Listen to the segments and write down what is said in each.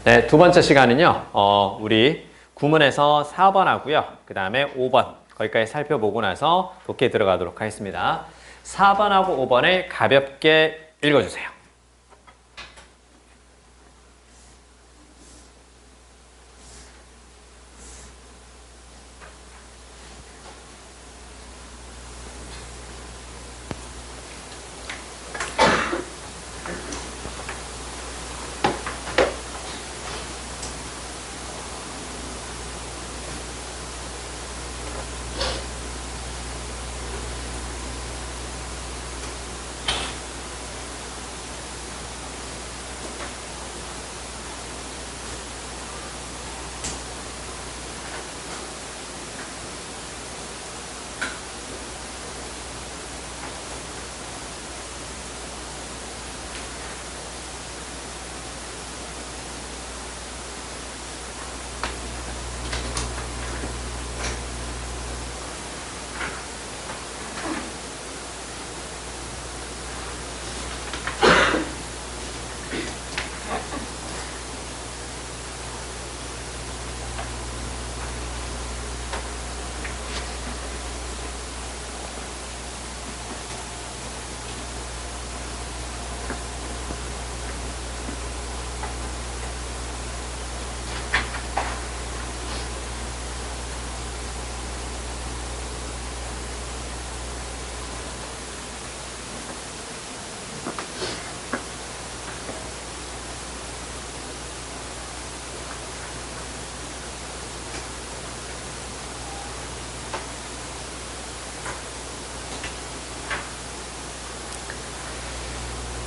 네, 두 번째 시간은요, 우리 구문에서 4번 하고요. 그 다음에 5번, 거기까지 살펴보고 나서 독해에 들어가도록 하겠습니다. 4번하고 5번을 가볍게 읽어주세요.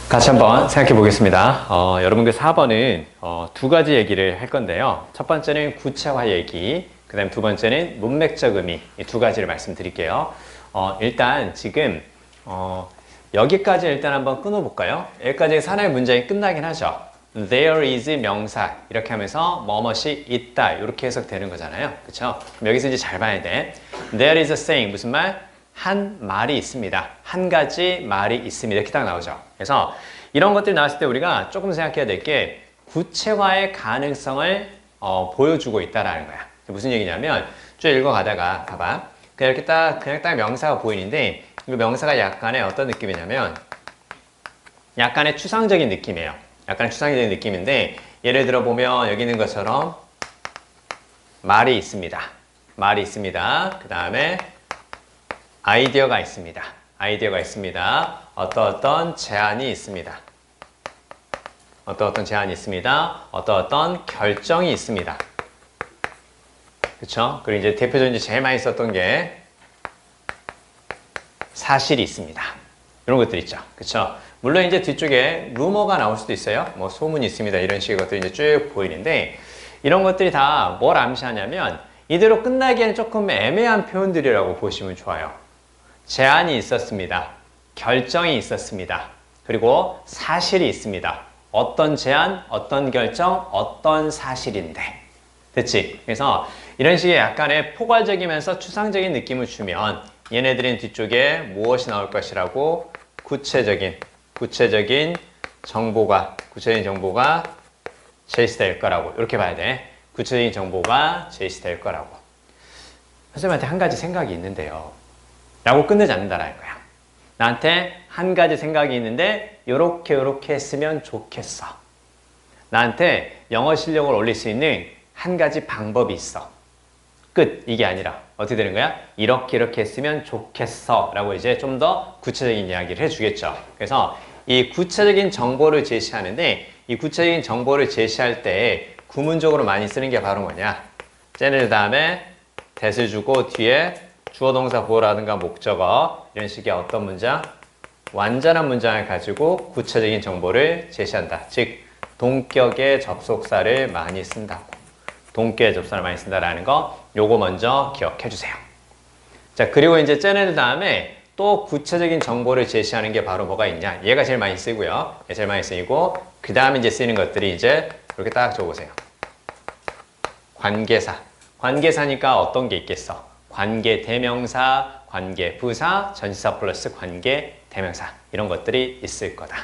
같이 한번 생각해 보겠습니다. 여러분들 4번은 두 가지 얘기를 할 건데요. 첫 번째는 구체화 얘기, 그 다음 두 번째는 문맥적 의미, 이 두 가지를 말씀드릴게요. 일단 지금 여기까지 일단 한번 끊어볼까요? 여기까지 하나의 문장이 끝나긴 하죠. There is 명사 이렇게 하면서 뭐뭇이 있다 이렇게 해석되는 거잖아요. 그렇죠? 그럼 여기서 이제 잘 봐야 돼. There is a saying 무슨 말? 한 말이 있습니다. 한 가지 말이 있습니다. 이렇게 딱 나오죠. 그래서 이런 것들이 나왔을 때 우리가 조금 생각해야 될 게 구체화의 가능성을 보여주고 있다라는 거야. 무슨 얘기냐면 쭉 읽어가다가 봐봐. 그냥 딱 명사가 보이는데 이 명사가 약간의 어떤 느낌이냐면 약간의 추상적인 느낌이에요. 약간의 추상적인 느낌인데 예를 들어 보면 여기 있는 것처럼 말이 있습니다. 말이 있습니다. 그 다음에 아이디어가 있습니다. 아이디어가 있습니다. 어떤 제안이 있습니다. 어떤 제안이 있습니다. 어떤 결정이 있습니다. 그쵸? 그리고 이제 대표적으로 제일 많이 썼던 게 사실이 있습니다. 이런 것들 있죠. 그쵸? 물론 이제 뒤쪽에 루머가 나올 수도 있어요. 뭐 소문이 있습니다. 이런 식의 것들이 이제 쭉 보이는데 이런 것들이 다 뭘 암시하냐면 이대로 끝나기에는 조금 애매한 표현들이라고 보시면 좋아요. 제안이 있었습니다. 결정이 있었습니다. 그리고 사실이 있습니다. 어떤 제안, 어떤 결정, 어떤 사실인데. 됐지? 그래서 이런 식의 약간의 포괄적이면서 추상적인 느낌을 주면 얘네들은 뒤쪽에 무엇이 나올 것이라고 구체적인 정보가 제시될 거라고 이렇게 봐야 돼. 구체적인 정보가 제시될 거라고. 선생님한테 한 가지 생각이 있는데요. 라고 끝내지 않는다라는 거야. 나한테 한 가지 생각이 있는데 요렇게 했으면 좋겠어. 나한테 영어 실력을 올릴 수 있는 한 가지 방법이 있어. 끝. 이게 아니라 어떻게 되는 거야? 이렇게 했으면 좋겠어 라고 이제 좀 더 구체적인 이야기를 해주겠죠. 그래서 이 구체적인 정보를 제시하는데 이 구체적인 정보를 제시할 때 구문적으로 많이 쓰는 게 바로 뭐냐? 쟤네 다음에 that을 주고 뒤에 주어 동사 보어라든가 목적어 이런 식의 어떤 문장? 완전한 문장을 가지고 구체적인 정보를 제시한다. 즉 동격의 접속사를 많이 쓴다고. 동격의 접속사를 많이 쓴다라는 거 요거 먼저 기억해 주세요. 자, 그리고 이제 쟤네들 다음에 또 구체적인 정보를 제시하는 게 바로 뭐가 있냐? 얘가 제일 많이 쓰이고요. 얘 제일 많이 쓰이고 그 다음에 이제 쓰이는 것들이 이제 이렇게 딱 적어보세요. 관계사. 관계사니까 어떤 게 있겠어? 관계 대명사, 관계 부사, 전치사 플러스 관계 대명사 이런 것들이 있을 거다.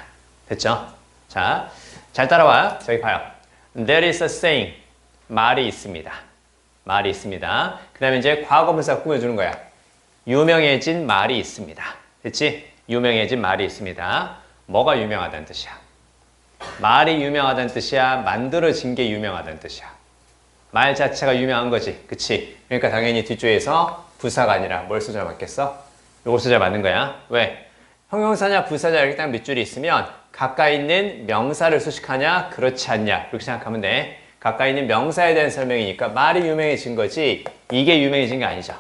됐죠? 자, 잘 따라와. 저기 봐요. There is a saying. 말이 있습니다. 말이 있습니다. 그 다음에 이제 과거분사 꾸며주는 거야. 유명해진 말이 있습니다. 그치? 유명해진 말이 있습니다. 뭐가 유명하다는 뜻이야? 말이 유명하다는 뜻이야? 만들어진 게 유명하다는 뜻이야? 말 자체가 유명한 거지. 그치? 그러니까 당연히 뒤쪽에서 부사가 아니라 뭘 써줘야 맞겠어? 요걸 써줘야 맞는 거야. 왜? 형용사냐 부사냐 이렇게 딱 밑줄이 있으면 가까이 있는 명사를 수식하냐 그렇지 않냐 그렇게 생각하면 돼. 가까이 있는 명사에 대한 설명이니까 말이 유명해진 거지 이게 유명해진 게 아니죠.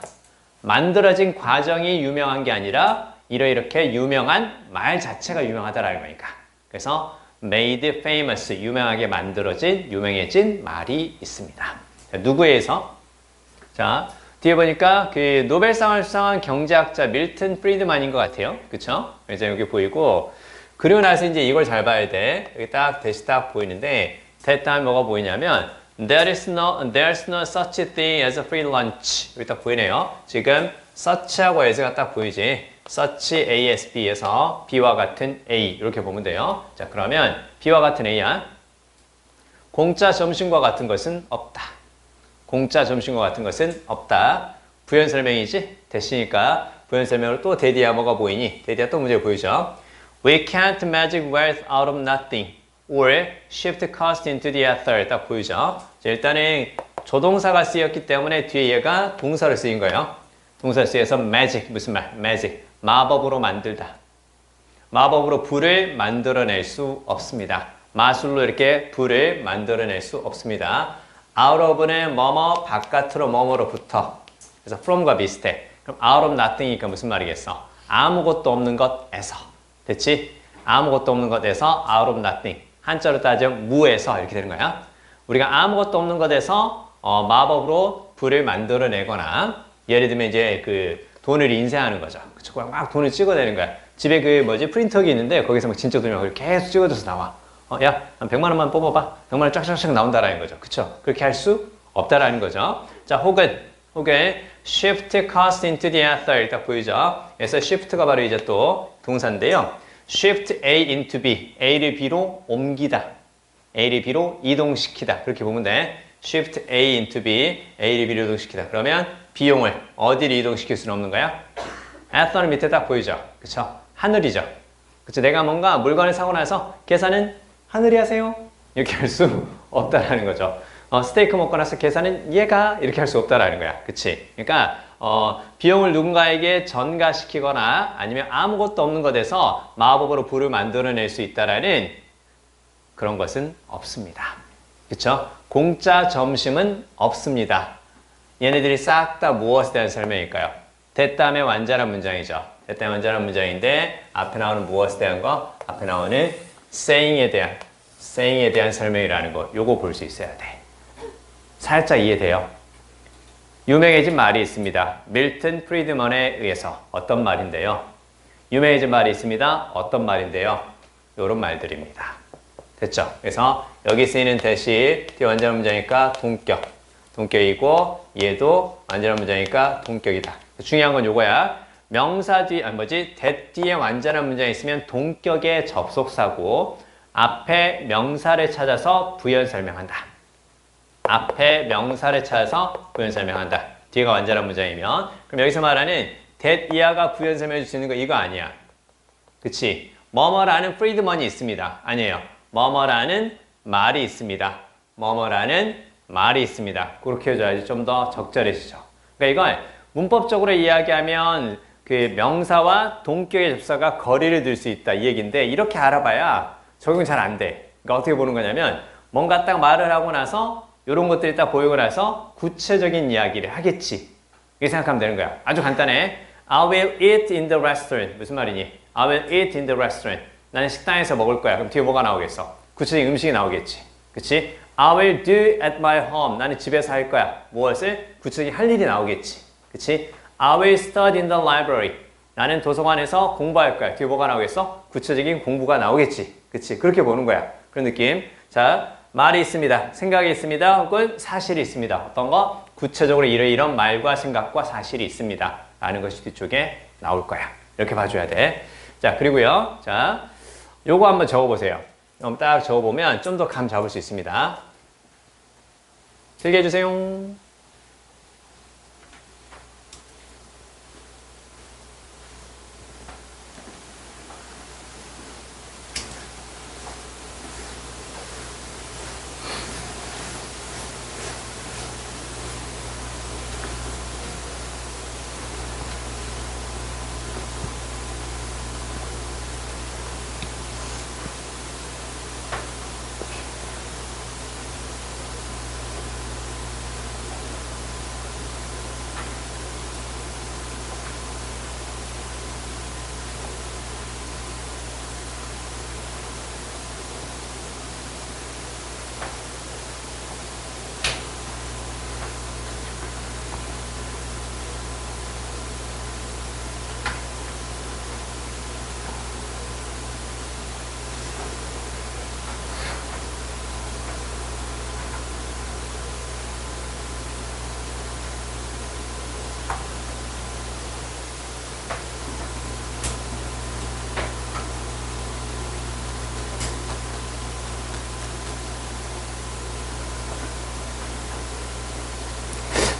만들어진 과정이 유명한 게 아니라 이렇게 유명한 말 자체가 유명하다라는 거니까. 그래서 made famous, 유명하게 만들어진, 유명해진 말이 있습니다. 자, 누구에서? 자, 뒤에 보니까 그 노벨상을 수상한 경제학자 밀턴 프리드만인 것 같아요. 그쵸? 그래서 여기 보이고, 그리고 나서 이제 이걸 잘 봐야 돼. 여기 딱 대시 딱 보이는데, 다음에 뭐가 보이냐면, there's no such thing as a free lunch. 여기 딱 보이네요. 지금 such하고 as가 딱 보이지. such ASB에서 B와 같은 A 이렇게 보면 돼요. 자, 그러면 B와 같은 A야. 공짜 점심과 같은 것은 없다. 공짜 점심과 같은 것은 없다. 부연 설명이지? 대시니까 부연 설명으로 또 대디야 뭐가 보이니? 대디야 또 문제 보이죠? We can't magic wealth out of nothing or shift cost into the ether. 딱 보이죠? 자, 일단은 조동사가 쓰였기 때문에 뒤에 얘가 동사를 쓰인 거예요. 동사를 쓰여서 magic 무슨 말? magic 마법으로 만들다. 마법으로 불을 만들어낼 수 없습니다. 마술로 이렇게 불을 만들어낼 수 없습니다. out of는 뭐뭐 바깥으로 뭐뭐로부터. 그래서 from과 비슷해. 그럼 out of nothing이니까 무슨 말이겠어? 아무것도 없는 것에서. 됐지? 아무것도 없는 것에서 out of nothing. 한자로 따지면 무에서 이렇게 되는 거야. 우리가 아무것도 없는 것에서 마법으로 불을 만들어내거나 예를 들면 이제 그 돈을 인쇄하는 거죠. 그쵸? 막 돈을 찍어내는 거야. 집에 그 뭐지 프린터기 있는데 거기서 막 진짜 돈이 막 계속 찍어줘서 나와. 야, 한 100만 원만 뽑아봐. 100만 원 쫙쫙쫙 나온다라는 거죠. 그쵸? 그렇게 할 수 없다라는 거죠. 자, 혹은 shift cost into the ether 딱 보이죠? 그래서 shift가 바로 이제 또 동사인데요. shift A into B, A를 B로 옮기다. A를 B로 이동시키다. 그렇게 보면 돼. shift A into B, A를 B로 이동시키다. 그러면 비용을 어디를 이동시킬 수는 없는 거야? ether는 밑에 딱 보이죠? 그쵸? 하늘이죠? 그쵸? 내가 뭔가 물건을 사고 나서 계산은 하늘이 하세요? 이렇게 할 수 없다라는 거죠. 스테이크 먹고 나서 계산은 얘가 이렇게 할 수 없다라는 거야. 그치? 그러니까 비용을 누군가에게 전가시키거나 아니면 아무것도 없는 것에서 마법으로 불을 만들어낼 수 있다라는 그런 것은 없습니다. 그쵸? 공짜 점심은 없습니다. 얘네들이 싹 다 무엇에 대한 설명일까요? 대다음의 완전한 문장이죠. 대다음의 완전한 문장인데 앞에 나오는 무엇에 대한 거? 앞에 나오는 saying에 대한 설명이라는 거. 요거 볼 수 있어야 돼. 살짝 이해돼요? 유명해진 말이 있습니다. 밀턴 프리드먼에 의해서 어떤 말인데요? 유명해진 말이 있습니다. 어떤 말인데요? 요런 말들입니다. 됐죠? 그래서 여기 쓰이는 대시 뒤에 완전한 문장이니까 동격이고 얘도 완전한 문장이니까 동격이다. 중요한 건 요거야. 명사 뒤, that 뒤에 완전한 문장이 있으면 동격의 접속사고 앞에 명사를 찾아서 부연 설명한다. 앞에 명사를 찾아서 부연 설명한다. 뒤가 완전한 문장이면 그럼 여기서 말하는 that 이하가 부연 설명해 줄 수 있는 거 이거 아니야. 그치? 뭐뭐라는 프리드먼이 있습니다. 아니에요. 뭐뭐라는 말이 있습니다. 뭐뭐라는 말이 있습니다. 그렇게 해줘야지 좀 더 적절해지죠. 그러니까 이걸 문법적으로 이야기하면 그 명사와 동격의 접사가 거리를 둘 수 있다 이 얘기인데 이렇게 알아봐야 적용 잘 안 돼. 그러니까 어떻게 보는 거냐면 뭔가 딱 말을 하고 나서 이런 것들이 딱 보이고 나서 구체적인 이야기를 하겠지. 이렇게 생각하면 되는 거야. 아주 간단해. I will eat in the restaurant. 무슨 말이니? I will eat in the restaurant. 나는 식당에서 먹을 거야. 그럼 뒤에 뭐가 나오겠어? 구체적인 음식이 나오겠지. 그치? I will do at my home. 나는 집에서 할 거야. 무엇을? 구체적인 할 일이 나오겠지. 그치? I will study in the library. 나는 도서관에서 공부할 거야. 뒤에 뭐가 나오겠어? 구체적인 공부가 나오겠지. 그치? 그렇게 보는 거야. 그런 느낌. 자, 말이 있습니다. 생각이 있습니다. 혹은 사실이 있습니다. 어떤 거? 구체적으로 이런 말과 생각과 사실이 있습니다. 라는 것이 뒤쪽에 나올 거야. 이렇게 봐줘야 돼. 자, 그리고요. 자, 요거 한번 적어보세요. 딱 적어보면 좀 더 감 잡을 수 있습니다. 필기해주세요.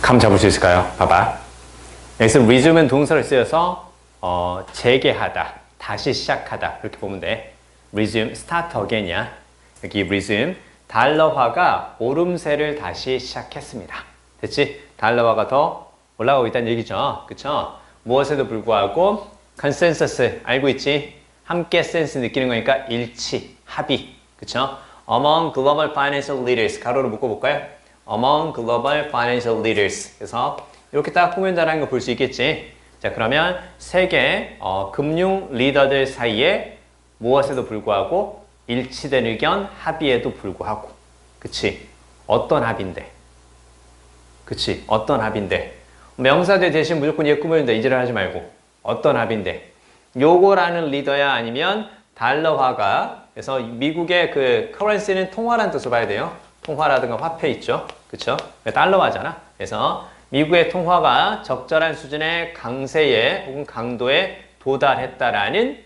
감 잡을 수 있을까요? 봐봐. 여기서 resume은 동사를 쓰여서 재개하다, 다시 시작하다 이렇게 보면 돼. resume, start again이야. 여기 resume, 달러화가 오름세를 다시 시작했습니다. 됐지? 달러화가 더 올라가고 있다는 얘기죠. 그쵸? 무엇에도 불구하고 consensus 알고 있지? 함께 센스 느끼는 거니까 일치, 합의. 그쵸? Among global financial leaders 가로로 묶어볼까요? Among global financial leaders. 그래서 이렇게 딱 후면자라는 거 볼 수 있겠지. 자, 그러면 세계 금융 리더들 사이에 무엇에도 불구하고 일치된 의견, 합의에도 불구하고. 그치? 어떤 합의인데? 그치? 어떤 합의인데? 명사들 대신 무조건 얘 꾸며준다. 이지랄 하지 말고. 어떤 합의인데? 요거라는 리더야 아니면 달러화가 그래서 미국의 그 커런시는 통화라는 뜻으로 봐야 돼요. 통화라든가 화폐 있죠. 그쵸? 달러화잖아. 그래서 미국의 통화가 적절한 수준의 강세에 혹은 강도에 도달했다라는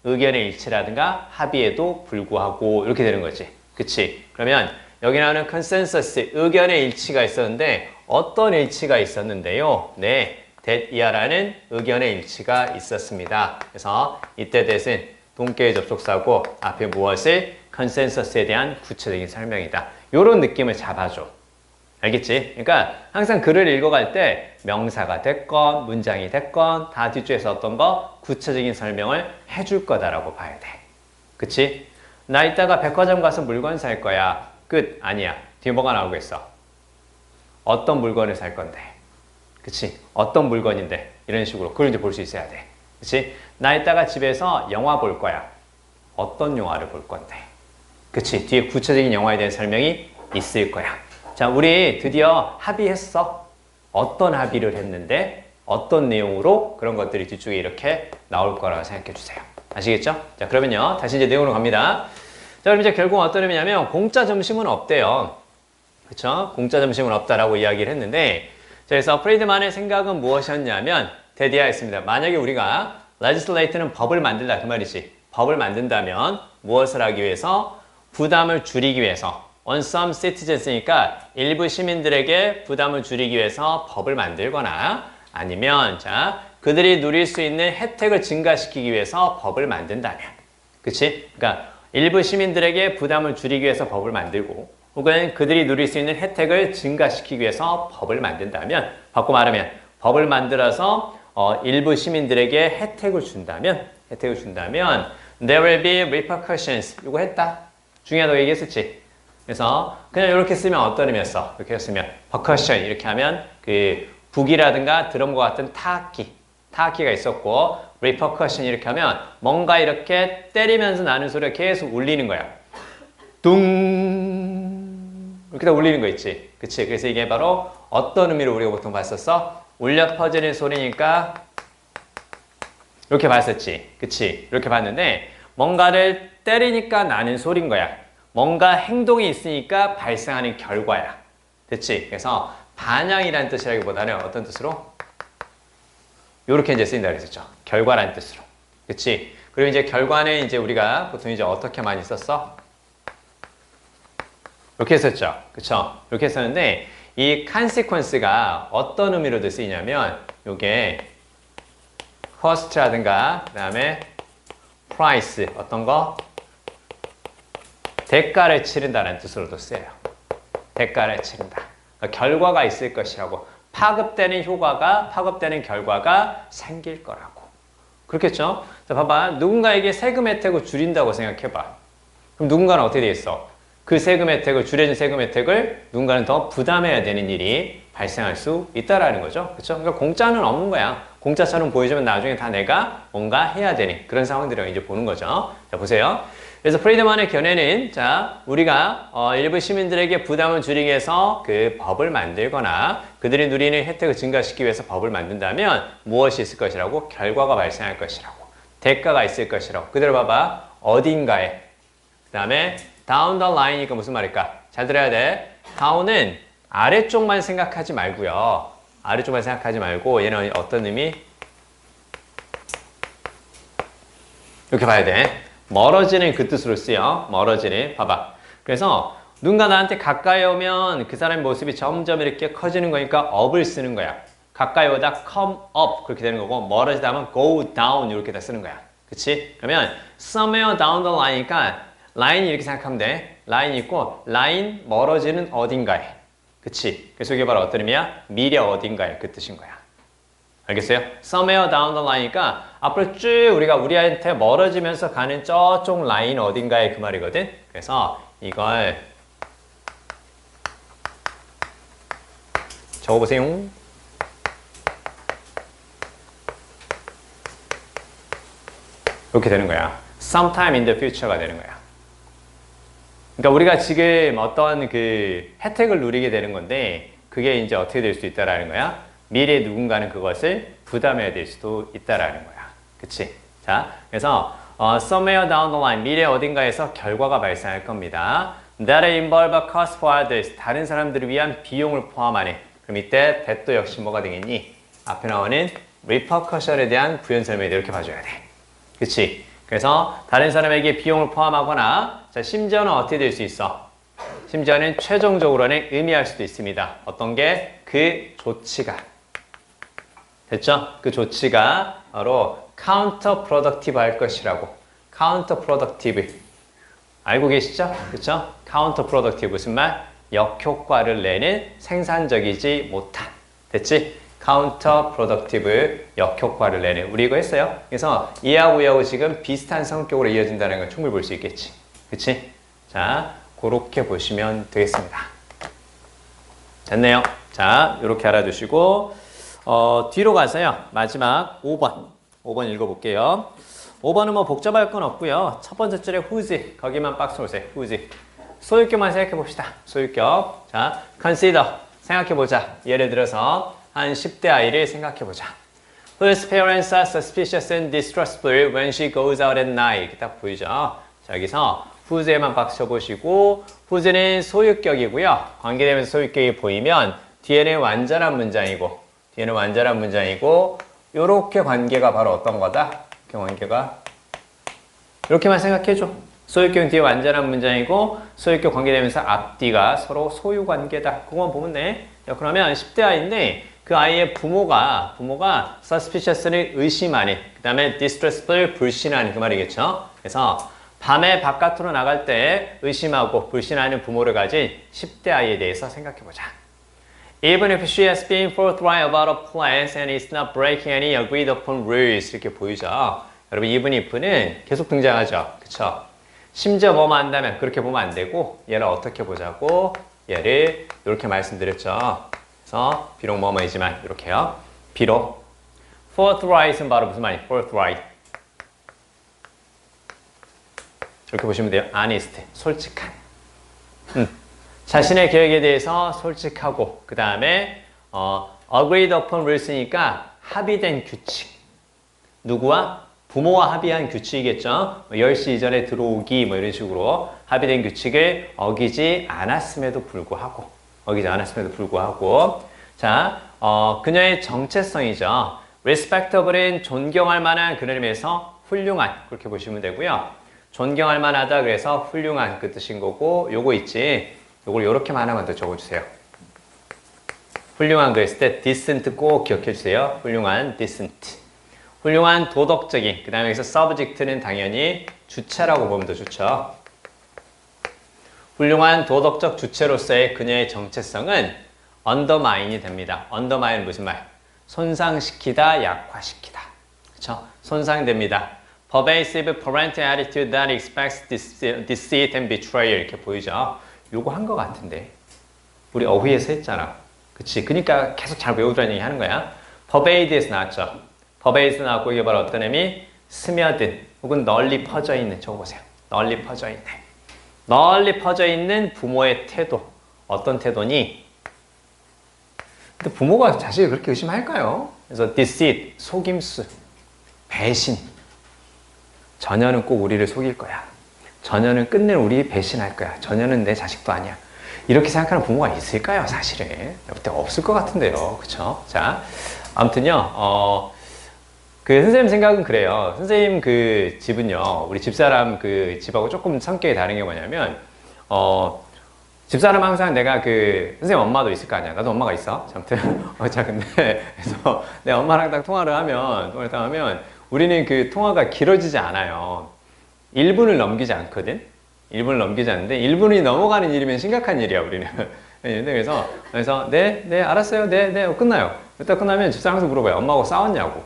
의견의 일치라든가 합의에도 불구하고 이렇게 되는 거지. 그치? 그러면 여기 나오는 컨센서스, 의견의 일치가 있었는데 어떤 일치가 있었는데요? 네, that이야라는 의견의 일치가 있었습니다. 그래서 이때 that은 동격의 접속사고 앞에 무엇을 컨센서스에 대한 구체적인 설명이다. 이런 느낌을 잡아줘. 알겠지? 그러니까 항상 글을 읽어갈 때 명사가 됐건 문장이 됐건 다 뒷줄에서 어떤 거 구체적인 설명을 해줄 거다라고 봐야 돼. 그치? 나 이따가 백화점 가서 물건 살 거야. 끝. 아니야. 뒤에 뭐가 나오겠어? 어떤 물건을 살 건데. 그치? 어떤 물건인데. 이런 식으로. 그걸 이제 볼 수 있어야 돼. 그치? 나 이따가 집에서 영화 볼 거야. 어떤 영화를 볼 건데. 그치? 뒤에 구체적인 영화에 대한 설명이 있을 거야. 자, 우리 드디어 합의했어. 어떤 합의를 했는데 어떤 내용으로 그런 것들이 뒤쪽에 이렇게 나올 거라고 생각해 주세요. 아시겠죠? 자, 그러면요. 다시 이제 내용으로 갑니다. 자, 그럼 이제 결국 어떤 의미냐면 공짜 점심은 없대요. 그쵸? 공짜 점심은 없다라고 이야기를 했는데 자, 그래서 프리드만의 생각은 무엇이었냐면 대디하였습니다. 만약에 우리가 legislate는 법을 만들다 그 말이지. 법을 만든다면 무엇을 하기 위해서? 부담을 줄이기 위해서 on some citizens니까 일부 시민들에게 부담을 줄이기 위해서 법을 만들거나 아니면 자 그들이 누릴 수 있는 혜택을 증가시키기 위해서 법을 만든다면 그치? 그러니까 일부 시민들에게 부담을 줄이기 위해서 법을 만들고 혹은 그들이 누릴 수 있는 혜택을 증가시키기 위해서 법을 만든다면 바꿔 말하면 법을 만들어서 일부 시민들에게 혜택을 준다면 there will be repercussions 이거 했다 중요하다고 얘기했었지 그래서 그냥 이렇게 쓰면 어떤 의미였어? 이렇게 했으면 percussion 이렇게 하면 그 북이라든가 드럼과 같은 타악기가 있었고 repercussion 이렇게 하면 뭔가 이렇게 때리면서 나는 소리가 계속 울리는 거야. 둥 이렇게 다 울리는 거 있지. 그치? 그래서 이게 바로 어떤 의미로 우리가 보통 봤었어? 울려 퍼지는 소리니까 이렇게 봤었지. 그치? 이렇게 봤는데 뭔가를 때리니까 나는 소리인 거야. 뭔가 행동이 있으니까 발생하는 결과야. 됐지? 그래서 반향이라는 뜻이라기보다는 어떤 뜻으로? 요렇게 이제 쓰인다 그랬었죠. 결과라는 뜻으로. 그치? 그리고 이제 결과는 이제 우리가 보통 이제 어떻게 많이 썼어? 이렇게 했었죠. 그쵸? 이렇게 했었는데 이 consequence가 어떤 의미로도 쓰이냐면 요게 cost라든가 그 다음에 price 어떤 거? 대가를 치른다는 뜻으로도 쓰여요. 대가를 치른다. 그러니까 결과가 있을 것이라고. 파급되는 효과가, 파급되는 결과가 생길 거라고. 그렇겠죠? 자, 봐봐. 누군가에게 세금 혜택을 줄인다고 생각해봐. 그럼 누군가는 어떻게 되겠어? 그 세금 혜택을, 줄여진 세금 혜택을 누군가는 더 부담해야 되는 일이 발생할 수 있다라는 거죠. 그렇죠? 그러니까 공짜는 없는 거야. 공짜처럼 보여주면 나중에 다 내가 뭔가 해야 되는 그런 상황들을 이제 보는 거죠. 자, 보세요. 그래서 프리드만의 견해는 자, 우리가 일부 시민들에게 부담을 줄이기 위해서 그 법을 만들거나 그들이 누리는 혜택을 증가시키기 위해서 법을 만든다면 무엇이 있을 것이라고? 결과가 발생할 것이라고. 대가가 있을 것이라고. 그대로 봐봐. 어딘가에. 그 다음에 down the line이니까 무슨 말일까? 잘 들어야 돼. down은 아래쪽만 생각하지 말고요. 아래쪽만 생각하지 말고 얘는 어떤 의미? 이렇게 봐야 돼. 멀어지는 그 뜻으로 쓰여. 멀어지는. 봐봐. 그래서 누군가 나한테 가까이 오면 그 사람의 모습이 점점 이렇게 커지는 거니까 up을 쓰는 거야. 가까이 오다 come up 그렇게 되는 거고 멀어지다 하면 go down 이렇게 다 쓰는 거야. 그치? 그러면 somewhere down the line이니까 라인이 이렇게 생각하면 돼. 라인이 있고 라인 멀어지는 어딘가에. 그치? 그래서 이게 바로 어떤 의미야? 미래 어딘가에 그 뜻인 거야. 알겠어요? somewhere down the line이니까 앞으로 쭉 우리가 우리한테 멀어지면서 가는 저쪽 라인 어딘가에 그 말이거든. 그래서 이걸 적어보세요. 이렇게 되는 거야. sometime in the future가 되는 거야. 그러니까 우리가 지금 어떤 그 혜택을 누리게 되는 건데 그게 이제 어떻게 될 수 있다라는 거야? 미래에 누군가는 그것을 부담해야 될 수도 있다라는 거야. 그치? 자, 그래서 somewhere down the line, 미래 어딘가에서 결과가 발생할 겁니다. That involve a cost for others, 다른 사람들을 위한 비용을 포함하네. 그럼 이때 that 도 역시 뭐가 되겠니? 앞에 나오는 repercussion에 대한 부연 설명이 이렇게 봐줘야 돼. 그치? 그래서 다른 사람에게 비용을 포함하거나 자, 심지어는 어떻게 될 수 있어? 심지어는 최종적으로는 의미할 수도 있습니다. 어떤 게? 그 조치가. 됐죠? 그 조치가 바로 counterproductive 할 것이라고. counterproductive. 알고 계시죠? 그쵸? counterproductive 무슨 말? 역효과를 내는 생산적이지 못한. 됐지? counterproductive 역효과를 내는. 우리 이거 했어요. 그래서 이하고 이하고 지금 비슷한 성격으로 이어진다는 걸 충분히 볼 수 있겠지. 그치? 자, 그렇게 보시면 되겠습니다. 됐네요. 자, 이렇게 알아두시고 뒤로 가서요. 마지막 5번. 5번 읽어볼게요. 5번은 뭐 복잡할 건 없고요. 첫 번째 줄에 whose 거기만 박스 놓으세요. whose 소유격만 생각해 봅시다. 소유격. 자, consider 생각해 보자. 예를 들어서 한 10대 아이를 생각해 보자. Whose parents are suspicious and distrustful when she goes out at night. 이렇게 딱 보이죠. 자, 여기서 whose에만 박수 쳐보시고 whose는 소유격이고요. 관계되면서 소유격이 보이면 뒤에는 완전한 문장이고 뒤에는 완전한 문장이고 요렇게 관계가 바로 어떤 거다? 이렇게 관계가 이렇게만 생각해줘. 소유격 뒤에 완전한 문장이고 소유격 관계되면서 앞뒤가 서로 소유 관계다. 그것만 보면 돼. 자, 그러면 10대 아이인데 그 아이의 부모가 suspicious를 의심하는 그 다음에 distrustful 불신하는 그 말이겠죠. 그래서 밤에 바깥으로 나갈 때 의심하고 불신하는 부모를 가진 10대 아이에 대해서 생각해보자. Even if she has been forthright about her plans and is not breaking any agreed upon rules 이렇게 보이죠. 여러분 even if는 계속 등장하죠. 그쵸? 심지어 뭐만 한다면 그렇게 보면 안 되고 얘를 어떻게 보자고 얘를 이렇게 말씀드렸죠. 그래서 비록 뭐뭐이지만 이렇게요. 비록 forthright은 바로 무슨 말이에요? forthright 이렇게 보시면 돼요. honest, 솔직한. 자신의 계획에 대해서 솔직하고 그 다음에 agreed upon rules니까 합의된 규칙. 누구와? 부모와 합의한 규칙이겠죠. 10시 이전에 들어오기 뭐 이런 식으로 합의된 규칙을 어기지 않았음에도 불구하고 자, 그녀의 정체성이죠. respectable은 존경할 만한 그런 의미에서 훌륭한 그렇게 보시면 되고요. 존경할 만하다 그래서 훌륭한 그 뜻인 거고 요거 있지. 요걸 요렇게만 하나만 더 적어주세요. 훌륭한 그랬을 때 decent 꼭 기억해 주세요. 훌륭한 decent. 훌륭한 도덕적인. 그 다음에 여기서 subject는 당연히 주체라고 보면 더 좋죠. 훌륭한 도덕적 주체로서의 그녀의 정체성은 undermine이 됩니다. undermine 무슨 말? 손상시키다, 약화시키다. 그렇죠? 손상됩니다. pervasive parental attitude that expects deceit and betrayal 이렇게 보이죠? 요거 한 거 같은데 우리 어휘에서 했잖아. 그치? 그러니까 계속 잘 외우라는 얘기 하는 거야. pervade에서 나왔죠. pervade에서 나왔고 이게 바로 어떤 의미? 스며든 혹은 널리 퍼져 있는. 저거 보세요. 널리 퍼져 있는. 널리 퍼져 있는 부모의 태도. 어떤 태도니? 근데 부모가 자식을 그렇게 의심할까요? 그래서 deceit, 속임수, 배신. 전혀는 꼭 우리를 속일 거야. 전혀는 끝내 우리 배신할 거야. 전혀는 내 자식도 아니야. 이렇게 생각하는 부모가 있을까요? 사실은 없을 것 같은데요. 그렇죠? 자, 아무튼요. 그 선생님 생각은 그래요. 선생님 그 집은요. 우리 집사람 그 집하고 조금 성격이 다른 게 뭐냐면 집사람 항상 내가 그 선생님 엄마도 있을 거 아니야. 나도 엄마가 있어. 아무튼 자 근데 그래서 내 엄마랑 딱 통화를 하면 우리는 그 통화가 길어지지 않아요. 1분을 넘기지 않거든. 1분을 넘기지 않는데 1분이 넘어가는 일이면 심각한 일이야 우리는. 그래서 네 알았어요. 네 끝나요. 일단 끝나면 집사람한테 물어봐요. 엄마하고 싸웠냐고.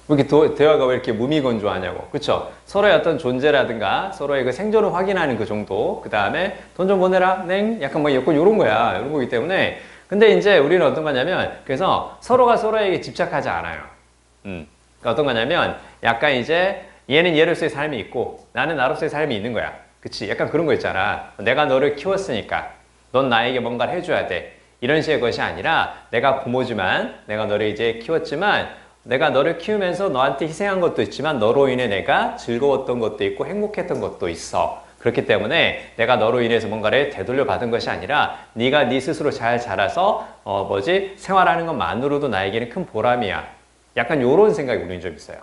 왜 이렇게 대화가 왜 이렇게 무미건조하냐고. 그쵸? 서로의 어떤 존재라든가 서로의 그 생존을 확인하는 그 정도. 그 다음에 돈 좀 보내라. 넹? 약간 뭐 약간 요런 거야. 요런 거기 때문에. 근데 이제 우리는 어떤 거냐면 그래서 서로가 서로에게 집착하지 않아요. 그러니까 어떤 거냐면 약간 이제 얘는 얘로서의 삶이 있고 나는 나로서의 삶이 있는 거야. 그치? 약간 그런 거 있잖아. 내가 너를 키웠으니까 넌 나에게 뭔가를 해줘야 돼. 이런 식의 것이 아니라 내가 부모지만 내가 너를 이제 키웠지만 내가 너를 키우면서 너한테 희생한 것도 있지만 너로 인해 내가 즐거웠던 것도 있고 행복했던 것도 있어. 그렇기 때문에 내가 너로 인해서 뭔가를 되돌려 받은 것이 아니라 네가 네 스스로 잘 자라서 생활하는 것만으로도 나에게는 큰 보람이야. 약간 요런 생각이 우리는 좀 있어요.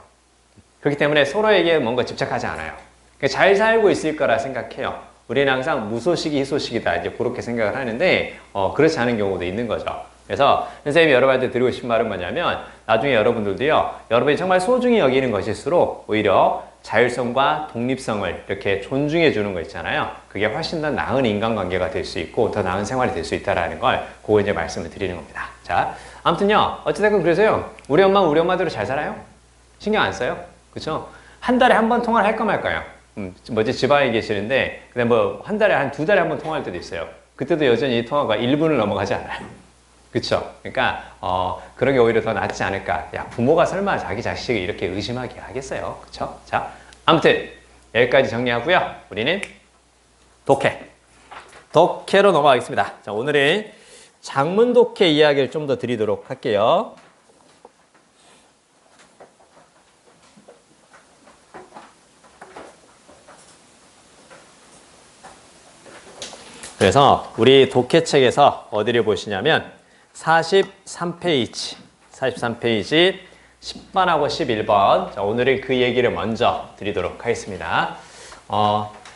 그렇기 때문에 서로에게 뭔가 집착하지 않아요. 잘 살고 있을 거라 생각해요. 우리는 항상 무소식이 희소식이다. 이제 그렇게 생각을 하는데 그렇지 않은 경우도 있는 거죠. 그래서 선생님이 여러분한테 드리고 싶은 말은 뭐냐면 나중에 여러분들도요. 여러분이 정말 소중히 여기는 것일수록 오히려 자율성과 독립성을 이렇게 존중해 주는 거 있잖아요. 그게 훨씬 더 나은 인간관계가 될 수 있고 더 나은 생활이 될 수 있다는 걸 그거 이제 말씀을 드리는 겁니다. 자, 아무튼요. 어찌됐건 그래서요. 우리 엄마대로 잘 살아요? 신경 안 써요? 그렇죠? 한 달에 한 번 통화를 할까 말까요? 지방에 계시는데 그다음 뭐 한 달에 한 2달에 한 번 통화할 때도 있어요. 그때도 여전히 이 통화가 1분을 넘어가지 않아요. 그쵸? 그러니까 그런 게 오히려 더 낫지 않을까. 야, 부모가 설마 자기 자식을 이렇게 의심하게 하겠어요? 그쵸? 자, 아무튼 여기까지 정리하고요. 우리는 독해로 넘어가겠습니다. 자, 오늘은 장문 독해 이야기를 좀 더 드리도록 할게요. 그래서 우리 독해책에서 어디를 보시냐면 43페이지 10번하고 11번. 자, 오늘은 그 얘기를 먼저 드리도록 하겠습니다.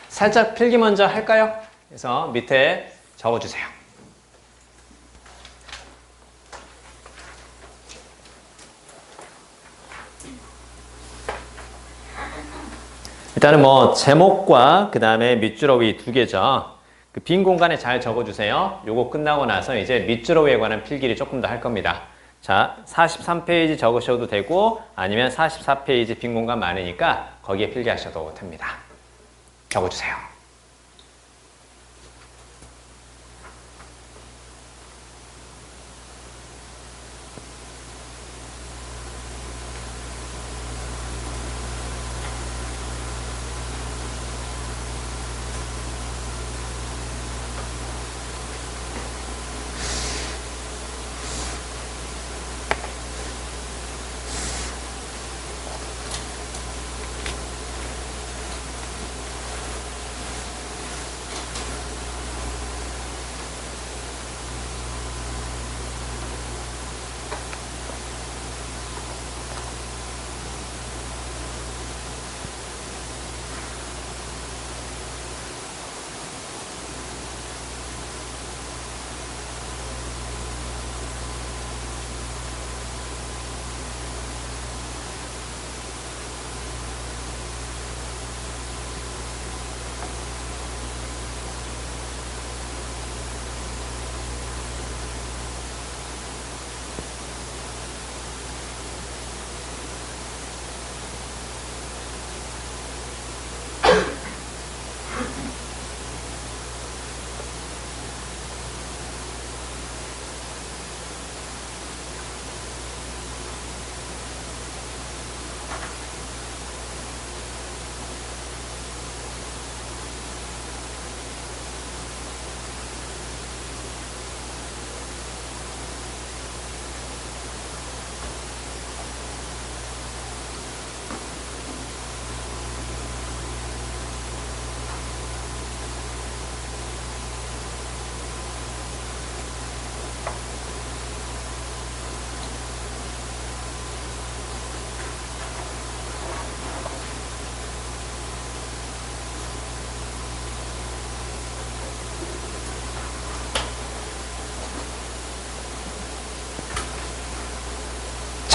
살짝 필기 먼저 할까요? 그래서 밑에 적어주세요. 일단은 뭐 제목과 그 다음에 밑줄어위 두 개죠. 그 빈 공간에 잘 적어주세요. 요거 끝나고 나서 이제 밑줄어위에 관한 필기를 조금 더 할 겁니다. 자, 43페이지 적으셔도 되고 아니면 44페이지 빈 공간 많으니까 거기에 필기하셔도 됩니다. 적어주세요.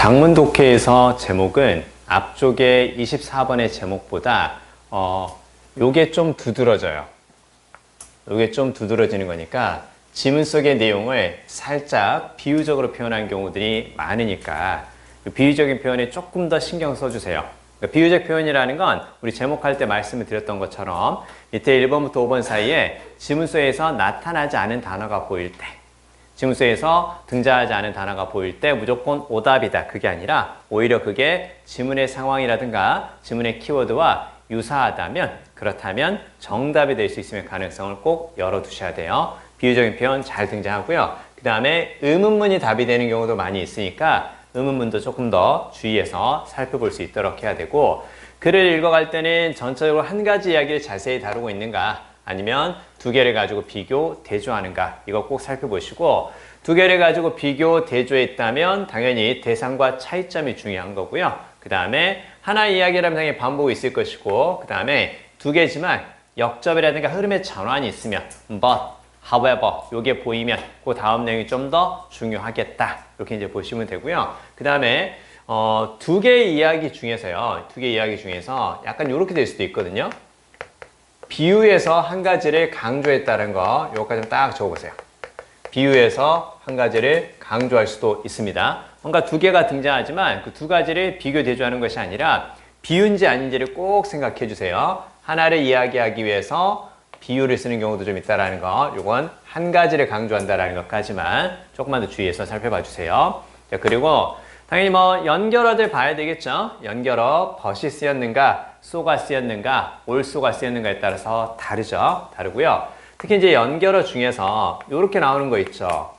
방문 독해에서 제목은 앞쪽에 24번의 제목보다 요게 좀 두드러져요. 요게 좀 두드러지는 거니까 지문 속의 내용을 살짝 비유적으로 표현한 경우들이 많으니까 비유적인 표현에 조금 더 신경 써주세요. 비유적 표현이라는 건 우리 제목할 때 말씀을 드렸던 것처럼 밑에 1번부터 5번 사이에 지문 속에서 나타나지 않은 단어가 보일 때, 지문 속에서 등장하지 않은 단어가 보일 때 무조건 오답이다. 그게 아니라 오히려 그게 지문의 상황이라든가 지문의 키워드와 유사하다면, 그렇다면 정답이 될 수 있으면 가능성을 꼭 열어두셔야 돼요. 비유적인 표현 잘 등장하고요. 그 다음에 의문문이 답이 되는 경우도 많이 있으니까 의문문도 조금 더 주의해서 살펴볼 수 있도록 해야 되고, 글을 읽어갈 때는 전체적으로 한 가지 이야기를 자세히 다루고 있는가, 아니면 두 개를 가지고 비교, 대조하는가, 이거 꼭 살펴보시고, 두 개를 가지고 비교, 대조했다면 당연히 대상과 차이점이 중요한 거고요. 그 다음에 하나의 이야기라면 당연히 반복이 있을 것이고, 그 다음에 두 개지만 역접이라든가 흐름의 전환이 있으면 but, however, 요게 보이면 그 다음 내용이 좀 더 중요하겠다. 이렇게 이제 보시면 되고요. 그 다음에 두 개의 이야기 중에서요. 두 개의 이야기 중에서 약간 이렇게 될 수도 있거든요. 비유에서 한 가지를 강조했다는 거, 요거까지 좀 딱 적어보세요. 비유에서 한 가지를 강조할 수도 있습니다. 뭔가 두 개가 등장하지만 그 두 가지를 비교 대조하는 것이 아니라 비유인지 아닌지를 꼭 생각해 주세요. 하나를 이야기하기 위해서 비유를 쓰는 경우도 좀 있다라는 거, 요건 한 가지를 강조한다라는 것까지만 조금만 더 주의해서 살펴봐 주세요. 자, 그리고 당연히 뭐 연결어들 봐야 되겠죠. 연결어 벗이 쓰였는가, 쏘가 쓰였는가, 올쏘가 쓰였는가에 따라서 다르고요. 특히 이제 연결어 중에서 이렇게 나오는 거 있죠.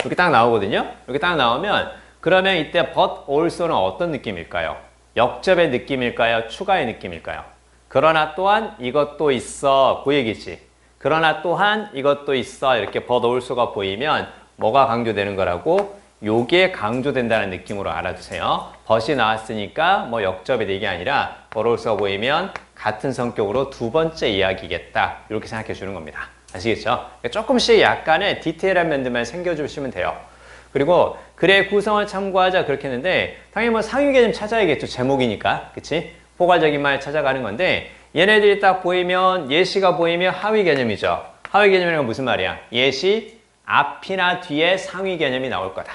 이렇게 딱 나오거든요. 이렇게 딱 나오면 그러면 이때 but, also는 어떤 느낌일까요? 역접의 느낌일까요? 추가의 느낌일까요? 그러나 또한 이것도 있어, 그 얘기지. 그러나 또한 이것도 있어, 이렇게 but, also가 보이면 뭐가 강조되는 거라고? 요게 강조된다는 느낌으로 알아두세요. but이 나왔으니까 뭐 역접이 되게 아니라 but, also가 보이면 같은 성격으로 두 번째 이야기겠다. 이렇게 생각해 주는 겁니다. 아시겠죠? 조금씩 약간의 디테일한 면들만 챙겨주시면 돼요. 그리고 글의 구성을 참고하자 그렇게 했는데 당연히 뭐 상위 개념 찾아야겠죠. 제목이니까. 그치? 포괄적인 말 찾아가는 건데 얘네들이 딱 보이면 예시가 보이면 하위 개념이죠. 하위 개념이란 건 무슨 말이야? 예시 앞이나 뒤에 상위 개념이 나올 거다.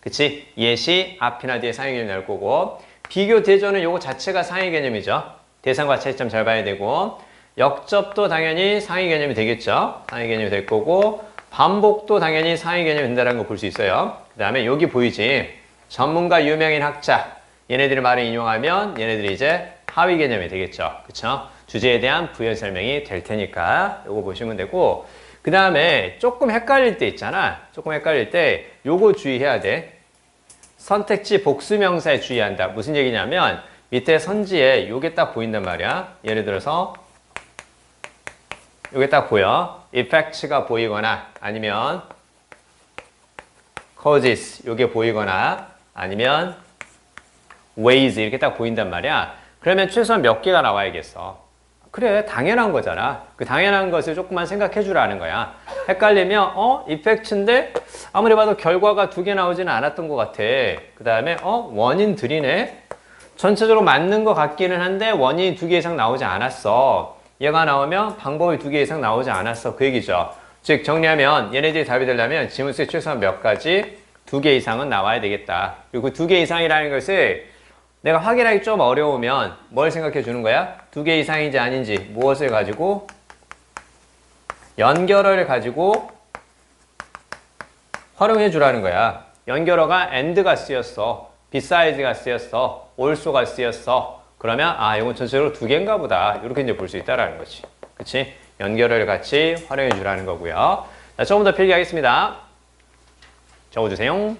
그치? 예시 앞이나 뒤에 상위 개념이 나올 거고 비교 대조는 요거 자체가 상위 개념이죠. 대상과 차이점 잘 봐야 되고 역접도 당연히 상위 개념이 되겠죠. 상위 개념이 될 거고 반복도 당연히 상위 개념이 된다는 거 볼 수 있어요. 그 다음에 여기 보이지? 전문가, 유명인, 학자 얘네들의 말을 인용하면 얘네들이 이제 하위 개념이 되겠죠. 그쵸? 주제에 대한 부연 설명이 될 테니까 요거 보시면 되고 그 다음에 조금 헷갈릴 때 있잖아. 조금 헷갈릴 때 요거 주의해야 돼. 선택지 복수명사에 주의한다. 무슨 얘기냐면 밑에 선지에 요게 딱 보인단 말이야. 예를 들어서 요게 딱 보여. effects가 보이거나 아니면 causes 요게 보이거나 아니면 ways 이렇게 딱 보인단 말이야. 그러면 최소한 몇 개가 나와야겠어. 그래, 당연한 거잖아. 그 당연한 것을 조금만 생각해 주라는 거야. 헷갈리면 effects인데 아무리 봐도 결과가 두 개 나오지는 않았던 것 같아. 그 다음에 원인들이네. 전체적으로 맞는 것 같기는 한데 원인이 두 개 이상 나오지 않았어. 얘가 나오면 방법이 두 개 이상 나오지 않았어. 그 얘기죠. 즉 정리하면 얘네들이 답이 되려면 지문 속에 최소한 몇 가지 두 개 이상은 나와야 되겠다. 그리고 두 개 이상이라는 것을 내가 확인하기 좀 어려우면 뭘 생각해 주는 거야? 두 개 이상인지 아닌지 무엇을 가지고 연결어를 가지고 활용해 주라는 거야. 연결어가 and가 쓰였어. beside가 쓰였어. also가 쓰였어. 그러면 이건 전체적으로 두 개인가 보다. 이렇게 이제 볼 수 있다라는 거지. 그치? 연결어를 같이 활용해 주라는 거고요. 자, 조금 더 필기하겠습니다. 적어주세요.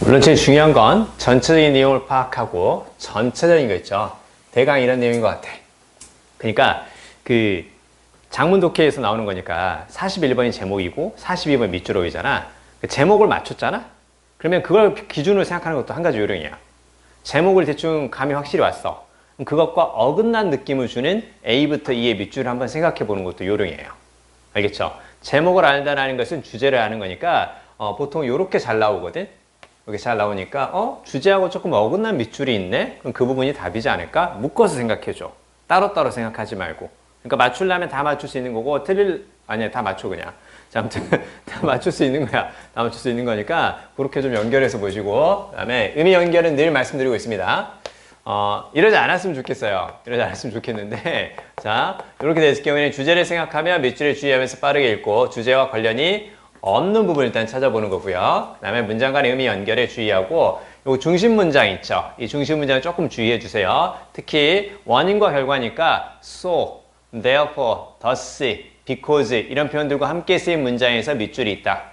물론 제일 중요한 건 전체적인 내용을 파악하고 전체적인 거 있죠. 대강 이런 내용인 것 같아. 그러니까 그 장문 독해에서 나오는 거니까 41번이 제목이고 42번 밑줄어이잖아. 그 제목을 맞췄잖아. 그러면 그걸 기준으로 생각하는 것도 한 가지 요령이야. 제목을 대충 감이 확실히 왔어. 그럼 그것과 어긋난 느낌을 주는 A부터 E의 밑줄을 한번 생각해 보는 것도 요령이에요. 알겠죠? 제목을 알다라는 것은 주제를 아는 거니까 보통 이렇게 잘 나오거든. 이렇게 잘 나오니까 주제하고 조금 어긋난 밑줄이 있네? 그럼 그 부분이 답이지 않을까? 묶어서 생각해줘. 따로따로 생각하지 말고. 그러니까 맞추려면 다 맞출 수 있는 거고 아니야, 다 맞춰 그냥. 자, 아무튼 다 맞출 수 있는 거야. 다 맞출 수 있는 거니까 그렇게 좀 연결해서 보시고, 그 다음에 의미 연결은 늘 말씀드리고 있습니다. 이러지 않았으면 좋겠어요. 이러지 않았으면 좋겠는데, 자, 이렇게 됐을 경우에는 주제를 생각하면 밑줄에 주의하면서 빠르게 읽고, 주제와 관련이 없는 부분을 일단 찾아보는 거고요. 그 다음에 문장 간의 의미 연결에 주의하고, 요 중심 문장 있죠. 이 중심 문장을 조금 주의해 주세요. 특히 원인과 결과니까 so, therefore, thus, because 이런 표현들과 함께 쓰인 문장에서 밑줄이 있다.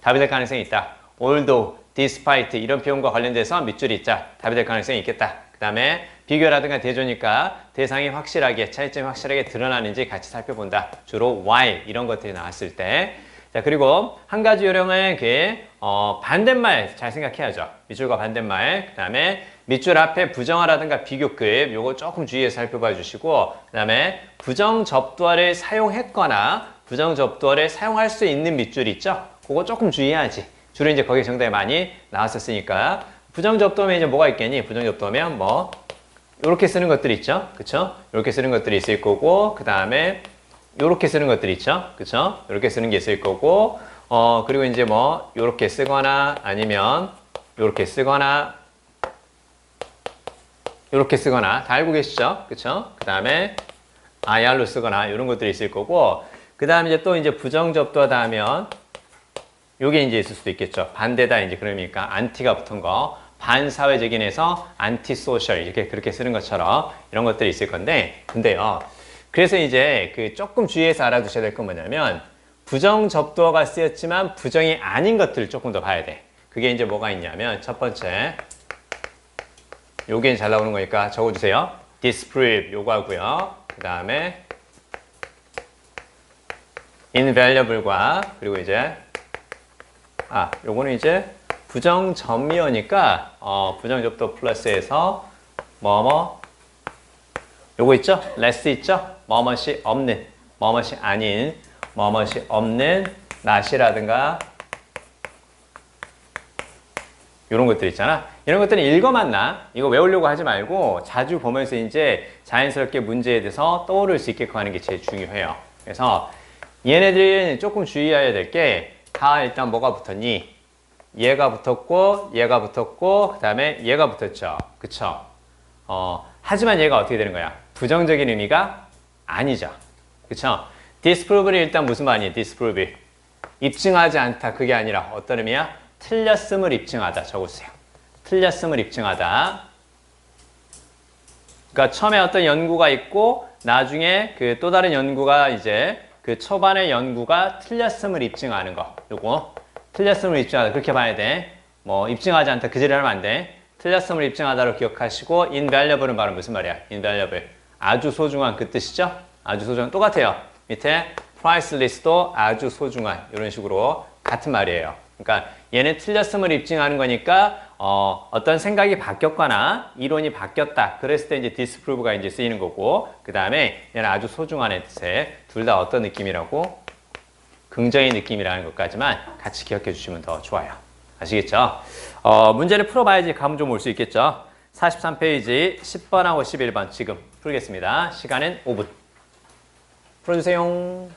답이 될 가능성이 있다. although, despite 이런 표현과 관련돼서 밑줄이 있다. 답이 될 가능성이 있겠다. 그 다음에 비교라든가 대조니까 대상이 확실하게, 차이점이 확실하게 드러나는지 같이 살펴본다. 주로 why 이런 것들이 나왔을 때. 자, 그리고 한 가지 요령은 반대말 잘 생각해야죠. 밑줄과 반대말. 그 다음에 밑줄 앞에 부정어라든가 비교급 요거 조금 주의해서 살펴봐 주시고, 그 다음에 부정접두어를 사용했거나 부정접두어를 사용할 수 있는 밑줄 있죠? 그거 조금 주의해야지. 주로 이제 거기 정답이 많이 나왔었으니까. 부정접두어면 이제 뭐가 있겠니? 부정접두어면 뭐 요렇게 쓰는 것들이 있죠? 그쵸? 요렇게 쓰는 것들이 있을 거고, 그 다음에 요렇게 쓰는 것들이 있죠? 그쵸? 요렇게 쓰는 게 있을 거고, 그리고 이제 뭐 요렇게 쓰거나 아니면 요렇게 쓰거나 요렇게 쓰거나 다 알고 계시죠? 그쵸? 그 다음에 IR로 쓰거나 이런 것들이 있을 거고, 그 다음에 이제 또 이제 부정접두어다 하면 요게 이제 있을 수도 있겠죠. 반대다 이제 그러니까 안티가 붙은 거, 반사회적인 해서 안티소셜 이렇게 그렇게 쓰는 것처럼 이런 것들이 있을 건데, 근데요. 그래서 이제 그 조금 주의해서 알아두셔야 될 건 뭐냐면 부정접두어가 쓰였지만 부정이 아닌 것들을 조금 더 봐야 돼. 그게 이제 뭐가 있냐면 첫 번째 요게 잘 나오는 거니까 적어주세요. disprove 요거 하고요. 그 다음에 invaluable과 그리고 이제 요거는 이제 부정점이어니까 부정접두어 플러스에서 뭐뭐 요거 있죠? less 있죠? 뭐뭇이 없는, 뭐뭇이 아닌, 뭐뭇이 없는 not이라든가 이런 것들 있잖아. 이런 것들은 읽어만 나. 이거 외우려고 하지 말고 자주 보면서 이제 자연스럽게 문제에 대해서 떠오를 수 있게끔 하는 게 제일 중요해요. 그래서 얘네들은 조금 주의해야 될 게 다 일단 뭐가 붙었니? 얘가 붙었고, 얘가 붙었고, 그 다음에 얘가 붙었죠. 그쵸? 하지만 얘가 어떻게 되는 거야? 부정적인 의미가 아니죠. 그쵸? disprove는 일단 무슨 말이에요? disprove. 입증하지 않다. 그게 아니라 어떤 의미야? 틀렸음을 입증하다. 적으세요. 틀렸음을 입증하다. 그러니까 처음에 어떤 연구가 있고 나중에 그 또 다른 연구가 이제 그 초반의 연구가 틀렸음을 입증하는 거. 요거 틀렸음을 입증하다. 그렇게 봐야 돼. 뭐 입증하지 않다. 그 지를 하면 안 돼. 틀렸음을 입증하다로 기억하시고 invaluable은 바로 무슨 말이야? invaluable. 아주 소중한 그 뜻이죠? 아주 소중한. 똑같아요. 밑에 priceless도 아주 소중한 이런 식으로 같은 말이에요. 그러니까 얘는 틀렸음을 입증하는 거니까 어떤 생각이 바뀌었거나 이론이 바뀌었다. 그랬을 때 이제 disprove가 이제 쓰이는 거고, 그 다음에 얘는 아주 소중한 뜻에 둘 다 어떤 느낌이라고? 긍정의 느낌이라는 것까지만 같이 기억해 주시면 더 좋아요. 아시겠죠? 문제를 풀어봐야지 감 좀 올 수 있겠죠? 43페이지 10번하고 11번 지금 풀겠습니다. 시간은 5분. 풀어주세요.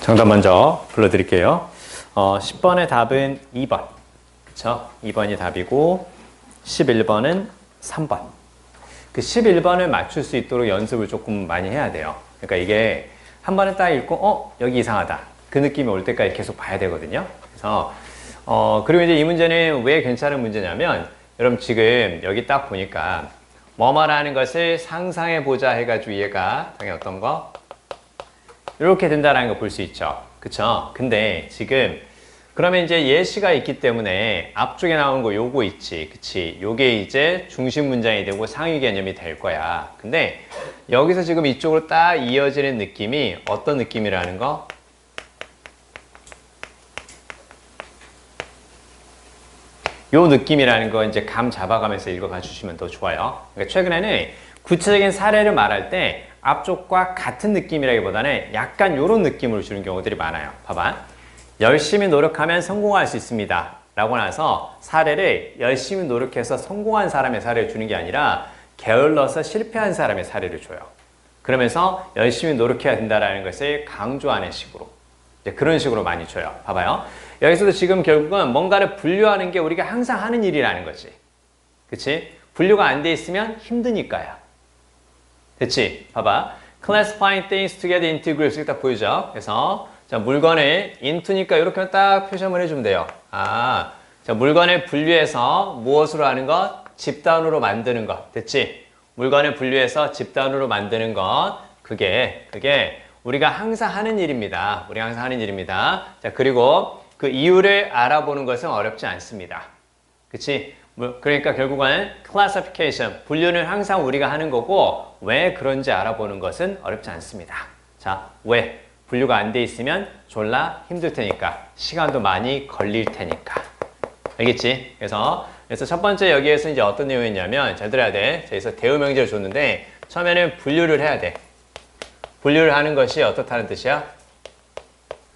정답 먼저 불러드릴게요. 10번의 답은 2번. 그쵸? 2번이 답이고, 11번은 3번. 그 11번을 맞출 수 있도록 연습을 조금 많이 해야 돼요. 그러니까 이게 한 번에 딱 읽고, 여기 이상하다. 그 느낌이 올 때까지 계속 봐야 되거든요. 그래서, 그리고 이제 이 문제는 왜 괜찮은 문제냐면, 여러분 지금 여기 딱 보니까, 뭐뭐라는 것을 상상해보자 해가지고 얘가 당연히 어떤 거? 이렇게 된다라는 거 볼 수 있죠. 그쵸? 근데 지금 그러면 이제 예시가 있기 때문에 앞쪽에 나오는 거 요거 있지. 그치? 요게 이제 중심 문장이 되고 상위 개념이 될 거야. 근데 여기서 지금 이쪽으로 딱 이어지는 느낌이 어떤 느낌이라는 거? 요 느낌이라는 거 이제 감 잡아가면서 읽어가 주시면 더 좋아요. 그러니까 최근에는 구체적인 사례를 말할 때 앞쪽과 같은 느낌이라기보다는 약간 이런 느낌으로 주는 경우들이 많아요. 봐봐. 열심히 노력하면 성공할 수 있습니다. 라고 나서 사례를 열심히 노력해서 성공한 사람의 사례를 주는 게 아니라 게을러서 실패한 사람의 사례를 줘요. 그러면서 열심히 노력해야 된다는 것을 강조하는 식으로. 이제 그런 식으로 많이 줘요. 봐봐요. 여기서도 지금 결국은 뭔가를 분류하는 게 우리가 항상 하는 일이라는 거지. 그치? 분류가 안 돼 있으면 힘드니까요. 됐지? 봐봐. Classifying things together into groups. 이렇게 딱 보이죠? 그래서 자, 물건을 into니까 이렇게 딱 표시 한번 해주면 돼요. 자, 물건을 분류해서 무엇으로 하는 것? 집단으로 만드는 것. 됐지? 물건을 분류해서 집단으로 만드는 것. 그게 우리가 항상 하는 일입니다. 우리가 항상 하는 일입니다. 자, 그리고 그 이유를 알아보는 것은 어렵지 않습니다. 그치? 그러니까 결국은 classification, 분류는 항상 우리가 하는 거고 왜 그런지 알아보는 것은 어렵지 않습니다. 자, 왜? 분류가 안 돼 있으면 졸라 힘들 테니까 시간도 많이 걸릴 테니까. 알겠지? 그래서 첫 번째 여기에서 이제 어떤 내용이냐면 잘 들어야 돼. 여기서 대우 명제를 줬는데 처음에는 분류를 해야 돼. 분류를 하는 것이 어떻다는 뜻이야?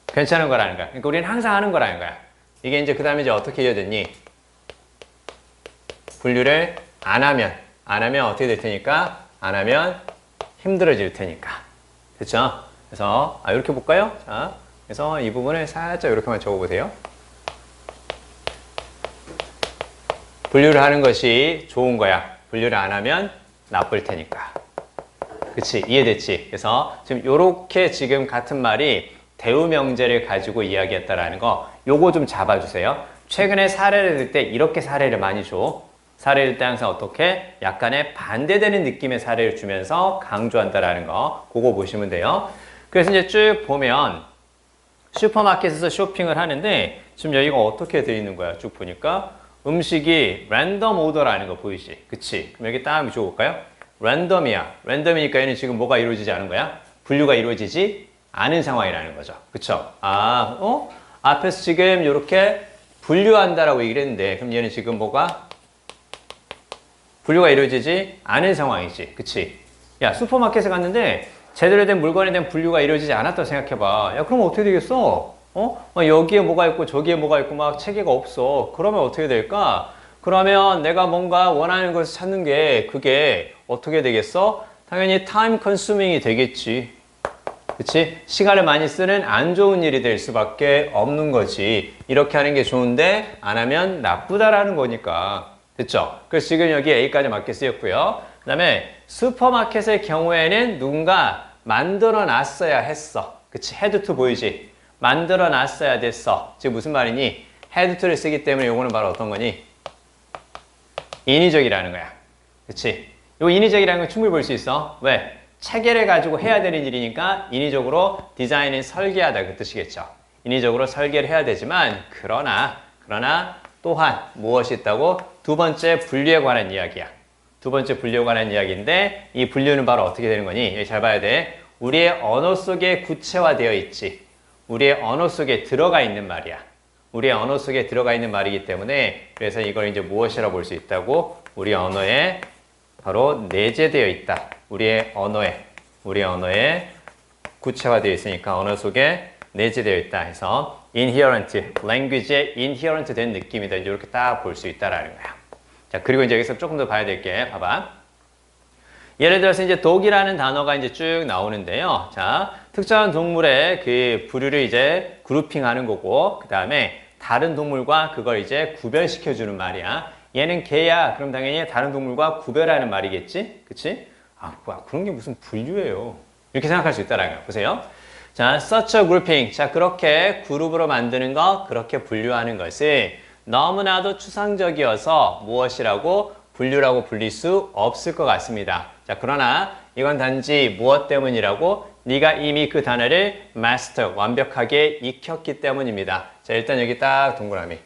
괜찮은 거라는 거야. 그러니까 우리는 항상 하는 거라는 거야. 이게 이제 그 다음에 이제 어떻게 이어졌니? 분류를 안 하면 어떻게 될 테니까? 안 하면 힘들어질 테니까. 됐죠? 그래서 이렇게 볼까요? 자, 그래서 이 부분을 살짝 이렇게만 적어보세요. 분류를 하는 것이 좋은 거야. 분류를 안 하면 나쁠 테니까. 그치? 이해됐지? 그래서 지금 요렇게 지금 같은 말이 대우명제를 가지고 이야기했다라는 거, 요거 좀 잡아주세요. 최근에 사례를 들 때 이렇게 사례를 많이 줘. 사례를 들 때 항상 어떻게? 약간의 반대되는 느낌의 사례를 주면서 강조한다라는 거, 그거 보시면 돼요. 그래서 이제 쭉 보면 슈퍼마켓에서 쇼핑을 하는데 지금 여기가 어떻게 되어 있는 거야? 쭉 보니까 음식이 랜덤 오더라는 거 보이지? 그치? 그럼 여기 딱 줘볼까요? 랜덤이야. 랜덤이니까 얘는 지금 뭐가 이루어지지 않은 거야? 분류가 이루어지지 않은 상황이라는 거죠. 그쵸? 앞에서 지금 이렇게 분류한다라고 얘기를 했는데 그럼 얘는 지금 뭐가? 분류가 이루어지지 않은 상황이지. 그치? 야, 슈퍼마켓에 갔는데 제대로 된 물건에 대한 분류가 이루어지지 않았다고 생각해봐. 야, 그럼 어떻게 되겠어? 여기에 뭐가 있고 저기에 뭐가 있고 막 체계가 없어. 그러면 어떻게 될까? 그러면 내가 뭔가 원하는 것을 찾는 게 그게 어떻게 되겠어? 당연히 time consuming이 되겠지. 그치? 시간을 많이 쓰는 안 좋은 일이 될 수밖에 없는 거지. 이렇게 하는 게 좋은데 안 하면 나쁘다라는 거니까. 됐죠? 그래서 지금 여기 A까지 맞게 쓰였고요. 그 다음에 슈퍼마켓의 경우에는 누군가 만들어 놨어야 했어. 그치? had to 보이지? 만들어 놨어야 됐어. 지금 무슨 말이니? had to를 쓰기 때문에 요거는 바로 어떤 거니? 인위적이라는 거야. 그치? 요 인위적이라는 건 충분히 볼 수 있어. 왜? 체계를 가지고 해야 되는 일이니까 인위적으로 디자인은 설계하다 그 뜻이겠죠. 인위적으로 설계를 해야 되지만 그러나 또한 무엇이 있다고? 두 번째 분류에 관한 이야기야. 두 번째 분류에 관한 이야기인데 이 분류는 바로 어떻게 되는 거니? 여기 잘 봐야 돼. 우리의 언어 속에 구체화되어 있지. 우리의 언어 속에 들어가 있는 말이야. 우리의 언어 속에 들어가 있는 말이기 때문에 그래서 이걸 이제 무엇이라고 볼 수 있다고? 우리 언어에 바로 내재되어 있다. 우리의 언어에 구체화되어 있으니까 언어 속에 내재되어 있다 해서 inherent, language에 inherent 된 느낌이다. 이렇게 딱 볼 수 있다라는 거야. 자, 그리고 이제 여기서 조금 더 봐야 될 게, 봐봐. 예를 들어서 이제 dog이라는 단어가 이제 쭉 나오는데요. 자, 특정한 동물의 그 부류를 이제 그룹핑하는 거고, 그 다음에 다른 동물과 그걸 이제 구별시켜주는 말이야. 얘는 개야. 그럼 당연히 다른 동물과 구별하는 말이겠지? 그치? 뭐야, 그런 게 무슨 분류예요. 이렇게 생각할 수 있다라는 거야. 보세요. 자, such a grouping. 자, 그렇게 그룹으로 만드는 것, 그렇게 분류하는 것을 너무나도 추상적이어서 무엇이라고 분류라고 불릴 수 없을 것 같습니다. 자, 그러나 이건 단지 무엇 때문이라고? 네가 이미 그 단어를 master, 완벽하게 익혔기 때문입니다. 자, 일단 여기 딱 동그라미.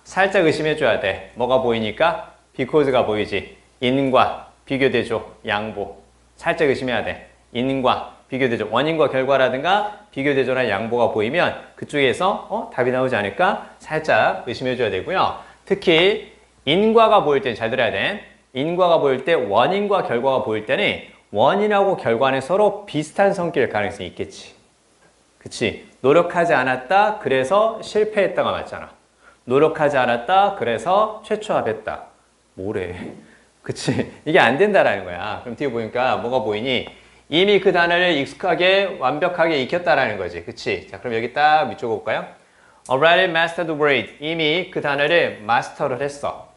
살짝 의심해줘야 돼. 뭐가 보이니까? because가 보이지. in과 비교대조, 양보. 살짝 의심해야 돼. in과 비교대조, 원인과 결과라든가 비교대조나 양보가 보이면 그쪽에서 답이 나오지 않을까? 살짝 의심해줘야 되고요. 특히 인과가 보일 때는 잘 들어야 돼. 인과가 보일 때 원인과 결과가 보일 때는 원인하고 결과는 서로 비슷한 성격일 가능성이 있겠지. 그치? 노력하지 않았다, 그래서 실패했다가 맞잖아. 노력하지 않았다, 그래서 최초합했다. 뭐래? 그치? 이게 안 된다라는 거야. 그럼 뒤에 보니까 뭐가 보이니? 이미 그 단어를 익숙하게 완벽하게 익혔다라는 거지. 그치? 자, 그럼 여기 딱 밑줄 볼까요? Already mastered word. 이미 그 단어를 마스터를 했어.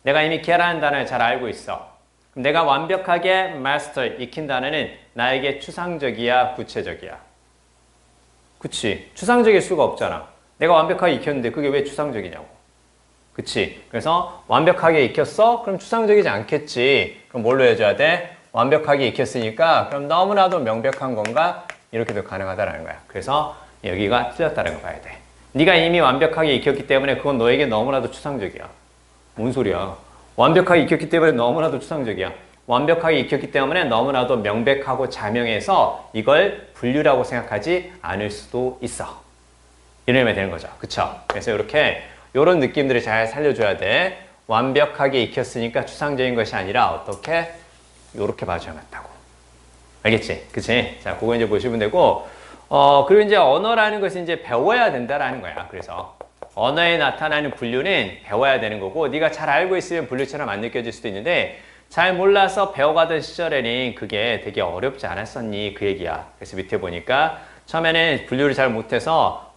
내가 이미 걔라는 단어를 잘 알고 있어. 그럼 내가 완벽하게 master, 익힌 단어는 나에게 추상적이야, 구체적이야? 그치? 추상적일 수가 없잖아. 내가 완벽하게 익혔는데 그게 왜 추상적이냐고. 그치? 그래서 완벽하게 익혔어? 그럼 추상적이지 않겠지. 그럼 뭘로 해줘야 돼? 완벽하게 익혔으니까 그럼 너무나도 명백한 건가? 이렇게도 가능하다는 거야. 그래서 여기가 틀렸다는 거 봐야 돼. 네가 이미 완벽하게 익혔기 때문에 그건 너에게 너무나도 추상적이야. 뭔 소리야? 완벽하게 익혔기 때문에 너무나도 추상적이야. 완벽하게 익혔기 때문에 너무나도 명백하고 자명해서 이걸 분류라고 생각하지 않을 수도 있어. 이런 의미가 되는 거죠. 그쵸? 그래서 이렇게 이런 느낌들을 잘 살려줘야 돼. 완벽하게 익혔으니까 추상적인 것이 아니라 어떻게? 이렇게 봐줘야 맞다고. 알겠지? 그치? 자, 그거 이제 보시면 되고, 그리고 이제 언어라는 것이 이제 배워야 된다라는 거야. 그래서 언어에 나타나는 분류는 배워야 되는 거고, 네가 잘 알고 있으면 분류처럼 안 느껴질 수도 있는데, 잘 몰라서 배워가던 시절에는 그게 되게 어렵지 않았었니? 그 얘기야. 그래서 밑에 보니까 처음에는 분류를 잘 못해서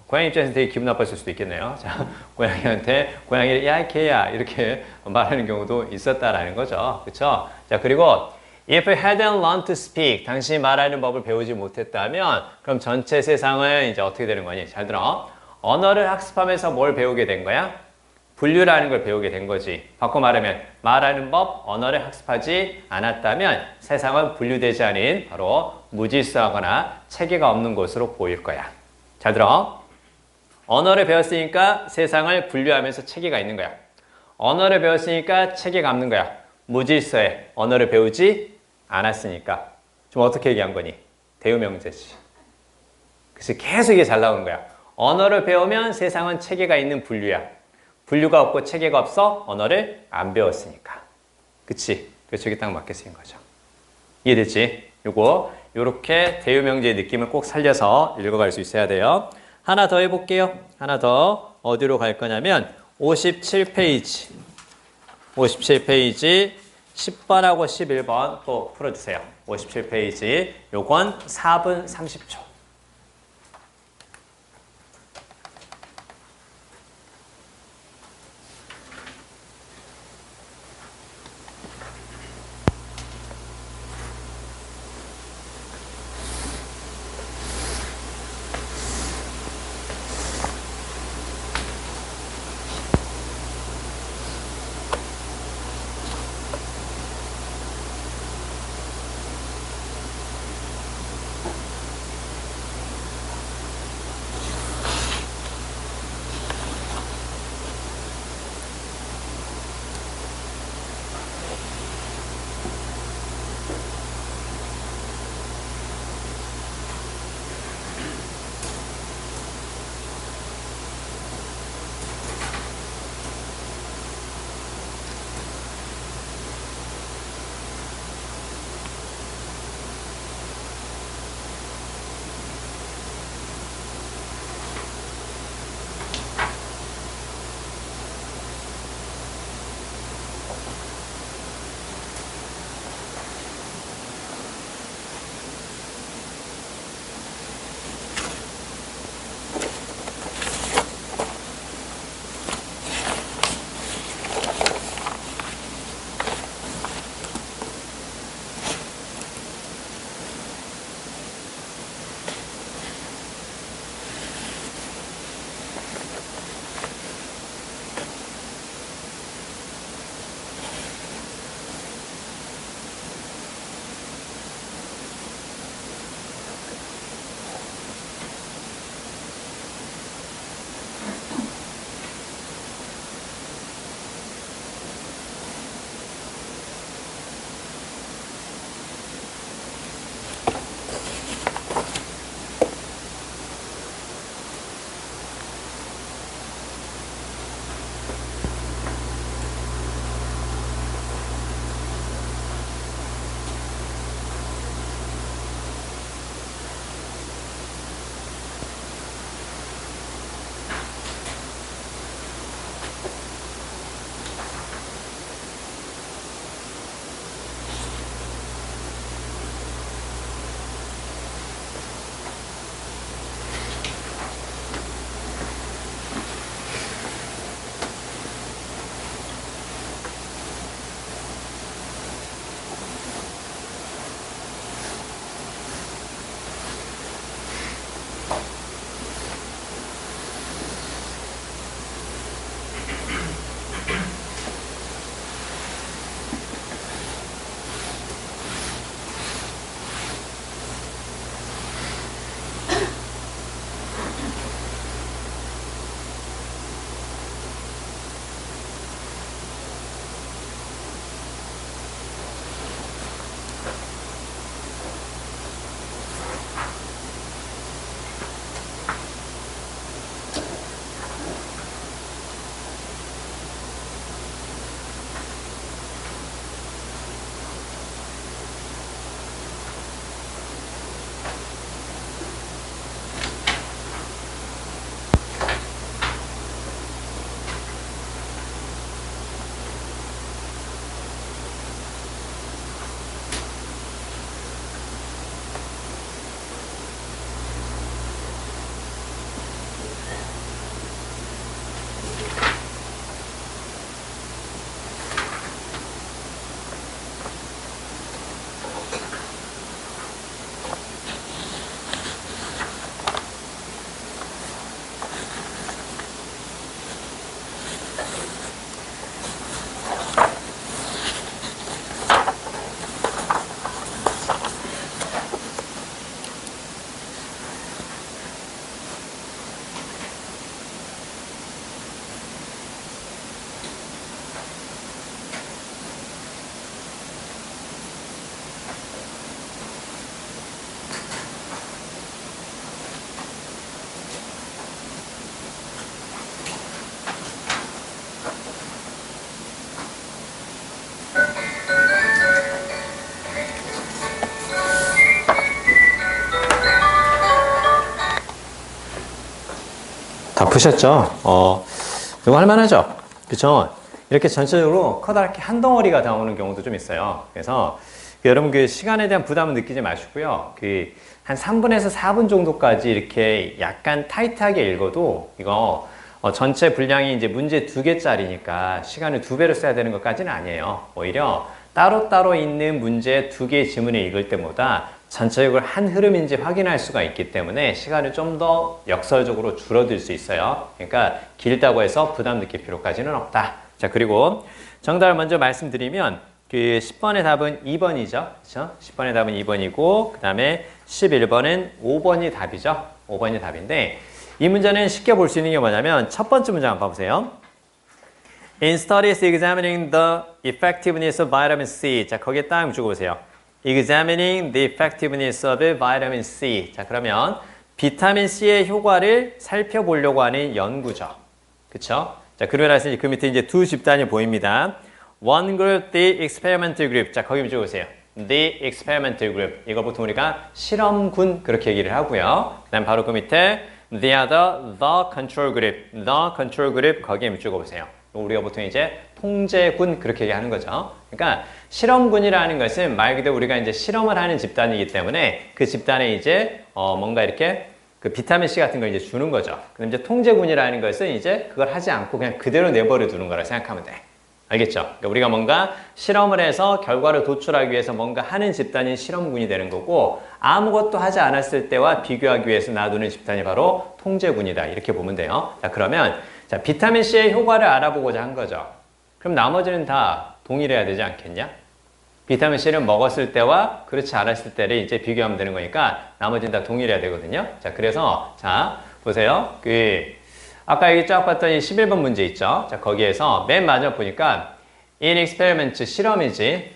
고양이 입장에서 되게 기분 나빴을 수도 있겠네요. 자, 고양이한테 고양이를 야 개야 이렇게 말하는 경우도 있었다라는 거죠. 그렇죠? 자, 그리고 If you hadn't learned to speak, 당신이 말하는 법을 배우지 못했다면 그럼 전체 세상은 이제 어떻게 되는 거니? 잘 들어. 언어를 학습하면서 뭘 배우게 된 거야? 분류라는 걸 배우게 된 거지. 바꿔 말하면 말하는 법, 언어를 학습하지 않았다면 세상은 분류되지 않은 바로 무질서하거나 체계가 없는 곳으로 보일 거야. 잘 들어. 언어를 배웠으니까 세상을 분류하면서 체계가 있는 거야. 언어를 배웠으니까 체계가 없는 거야. 무질서해. 언어를 배우지 않았으니까. 좀 어떻게 얘기한 거니? 대유명제지. 그래서 계속 이게 잘 나오는 거야. 언어를 배우면 세상은 체계가 있는 분류야. 분류가 없고 체계가 없어? 언어를 안 배웠으니까. 그치? 그래서 이게 딱 맞게 쓰인 거죠. 이해됐지? 요렇게 대유명제의 느낌을 꼭 살려서 읽어갈 수 있어야 돼요. 하나 더 해볼게요. 하나 더 어디로 갈 거냐면 57페이지. 57페이지 10번하고 11번 또 풀어주세요. 57페이지. 요건 4분 30초. 보셨죠? 이거 할만하죠? 그쵸? 이렇게 전체적으로 커다랗게 한 덩어리가 나오는 경우도 좀 있어요. 그래서 여러분 그 시간에 대한 부담은 느끼지 마시고요. 한 3분에서 4분 정도까지 이렇게 약간 타이트하게 읽어도 이거 전체 분량이 이제 문제 2개짜리니까 시간을 2배로 써야 되는 것까지는 아니에요. 오히려 따로따로 있는 문제 2개의 지문을 읽을 때보다 전체적으로 한 흐름인지 확인할 수가 있기 때문에 시간을 좀 더 역설적으로 줄어들 수 있어요. 그러니까 길다고 해서 부담 느낄 필요까지는 없다. 자, 그리고 정답을 먼저 말씀드리면 그 10번의 답은 2번이죠. 그렇죠? 10번의 답은 2번이고 그 다음에 11번은 5번이 답이죠. 5번이 답인데 이 문제는 쉽게 볼 수 있는 게 뭐냐면 첫 번째 문제 한번 봐보세요. In studies examining the effectiveness of vitamin C. 자, 거기에 딱 적어보세요. Examining the effectiveness of vitamin C. 자, 그러면 비타민 C의 효과를 살펴보려고 하는 연구죠. 그쵸? 자, 그러면서 그 밑에 이제 두 집단이 보입니다. One group, the experimental group. 자, 거기 적어보세요. The experimental group. 이거 보통 우리가 실험군 그렇게 얘기를 하고요. 그 다음 바로 그 밑에 the other, the control group. The control group 거기에 적어보세요. 우리가 보통 이제 통제군 그렇게 얘기하는 거죠. 그러니까 실험군이라는 것은 말 그대로 우리가 이제 실험을 하는 집단이기 때문에 그 집단에 이제 뭔가 이렇게 그 비타민 C 같은 걸 이제 주는 거죠. 그럼 이제 통제군이라는 것은 이제 그걸 하지 않고 그냥 그대로 내버려 두는 거라 생각하면 돼. 알겠죠? 그러니까 우리가 뭔가 실험을 해서 결과를 도출하기 위해서 뭔가 하는 집단이 실험군이 되는 거고 아무것도 하지 않았을 때와 비교하기 위해서 놔두는 집단이 바로 통제군이다. 이렇게 보면 돼요. 자, 그러면 자, 비타민 C의 효과를 알아보고자 한 거죠. 그럼 나머지는 다 동일해야 되지 않겠냐? 비타민 C를 먹었을 때와 그렇지 않았을 때를 이제 비교하면 되는 거니까 나머지는 다 동일해야 되거든요. 자, 그래서 자, 보세요. 아까 여기 쫙 봤더니 11번 문제 있죠. 자, 거기에서 맨 마지막 보니까 in experiment 실험이지.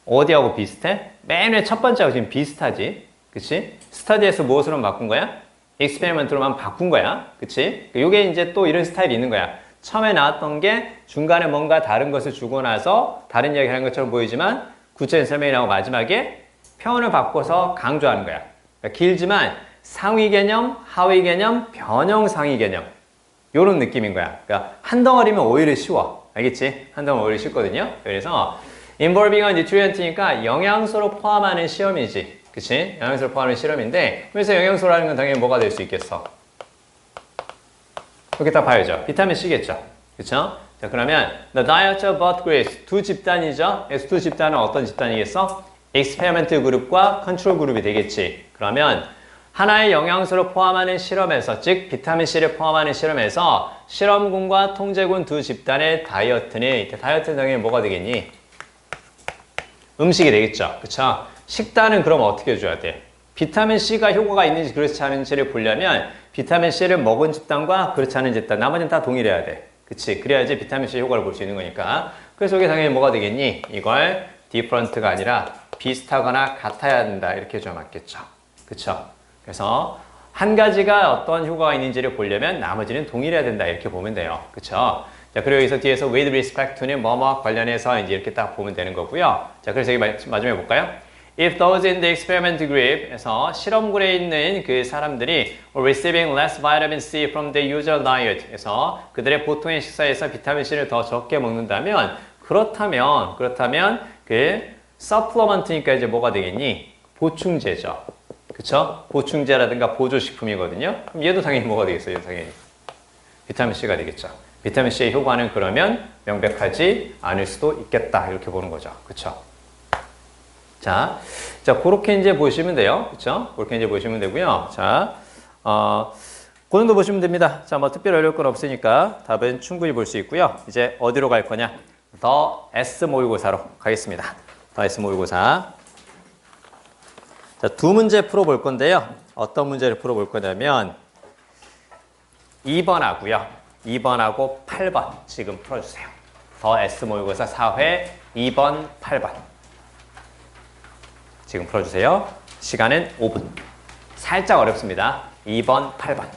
어디하고 비슷해? 맨 첫 번째하고 지금 비슷하지. 그치? 스터디에서 무엇으로 바꾼 거야? experiment로만 바꾼 거야. 그치? 요게 이제 또 이런 스타일이 있는 거야. 처음에 나왔던 게 중간에 뭔가 다른 것을 주고 나서 다른 이야기 하는 것처럼 보이지만 구체적인 설명이 나오고 마지막에 표현을 바꿔서 강조하는 거야. 그러니까 길지만 상위 개념, 하위 개념, 변형 상위 개념 요런 느낌인 거야. 그러니까 한 덩어리면 오히려 쉬워. 알겠지? 한 덩어리 오히려 쉽거든요. 그래서 involving a nutrient니까 영양소로 포함하는 시험이지. 그치? 영양소를 포함하는 실험인데 그래서 영양소라는 건 당연히 뭐가 될 수 있겠어? 이렇게 딱 봐야죠. 비타민 C겠죠. 그쵸? 자, 그러면 the diet of both groups 두 집단이죠. 그래서 두 집단은 어떤 집단이겠어? experimental 그룹과 control 그룹이 되겠지. 그러면 하나의 영양소를 포함하는 실험에서 즉 비타민 C를 포함하는 실험에서 실험군과 통제군 두 집단의 다이어트는 당연히 뭐가 되겠니? 음식이 되겠죠. 그쵸? 식단은 그럼 어떻게 해줘야 돼? 비타민 C가 효과가 있는지 그렇지 않은지를 보려면 비타민 C를 먹은 집단과 그렇지 않은 집단 나머지는 다 동일해야 돼. 그치? 그래야지 비타민 C 효과를 볼 수 있는 거니까. 그래서 이게 당연히 뭐가 되겠니? 이걸 different가 아니라 비슷하거나 같아야 된다. 이렇게 해주면 맞겠죠. 그쵸? 그래서 한 가지가 어떤 효과가 있는지를 보려면 나머지는 동일해야 된다. 이렇게 보면 돼요. 그쵸? 자, 그리고 여기서 뒤에서 with respect to는 뭐뭐 관련해서 이제 이렇게 딱 보면 되는 거고요. 자, 그래서 여기 마지막에 볼까요? If those in the experiment group에서 실험군에 있는 그 사람들이 receiving less vitamin C from the usual diet에서 그들의 보통의 식사에서 비타민 C를 더 적게 먹는다면 그렇다면 그 supplement니까 이제 뭐가 되겠니? 보충제죠. 그쵸? 보충제라든가 보조식품이거든요. 그럼 얘도 당연히 뭐가 되겠어요? 얘도 당연히 비타민 C가 되겠죠. 비타민 C의 효과는 그러면 명백하지 않을 수도 있겠다. 이렇게 보는 거죠. 그쵸? 자, 그렇게 이제 보시면 돼요. 그쵸? 그렇게 이제 보시면 되고요. 자, 그 정도 보시면 됩니다. 자, 뭐 특별히 어려울 건 없으니까 답은 충분히 볼 수 있고요. 이제 어디로 갈 거냐? 더 S 모의고사로 가겠습니다. 더 S 모의고사. 자, 두 문제 풀어볼 건데요. 어떤 문제를 풀어볼 거냐면 2번하고요. 2번하고 8번 지금 풀어주세요. 더 S 모의고사 4회 2번, 8번. 지금 풀어주세요. 시간은 5분. 살짝 어렵습니다. 2번, 8번.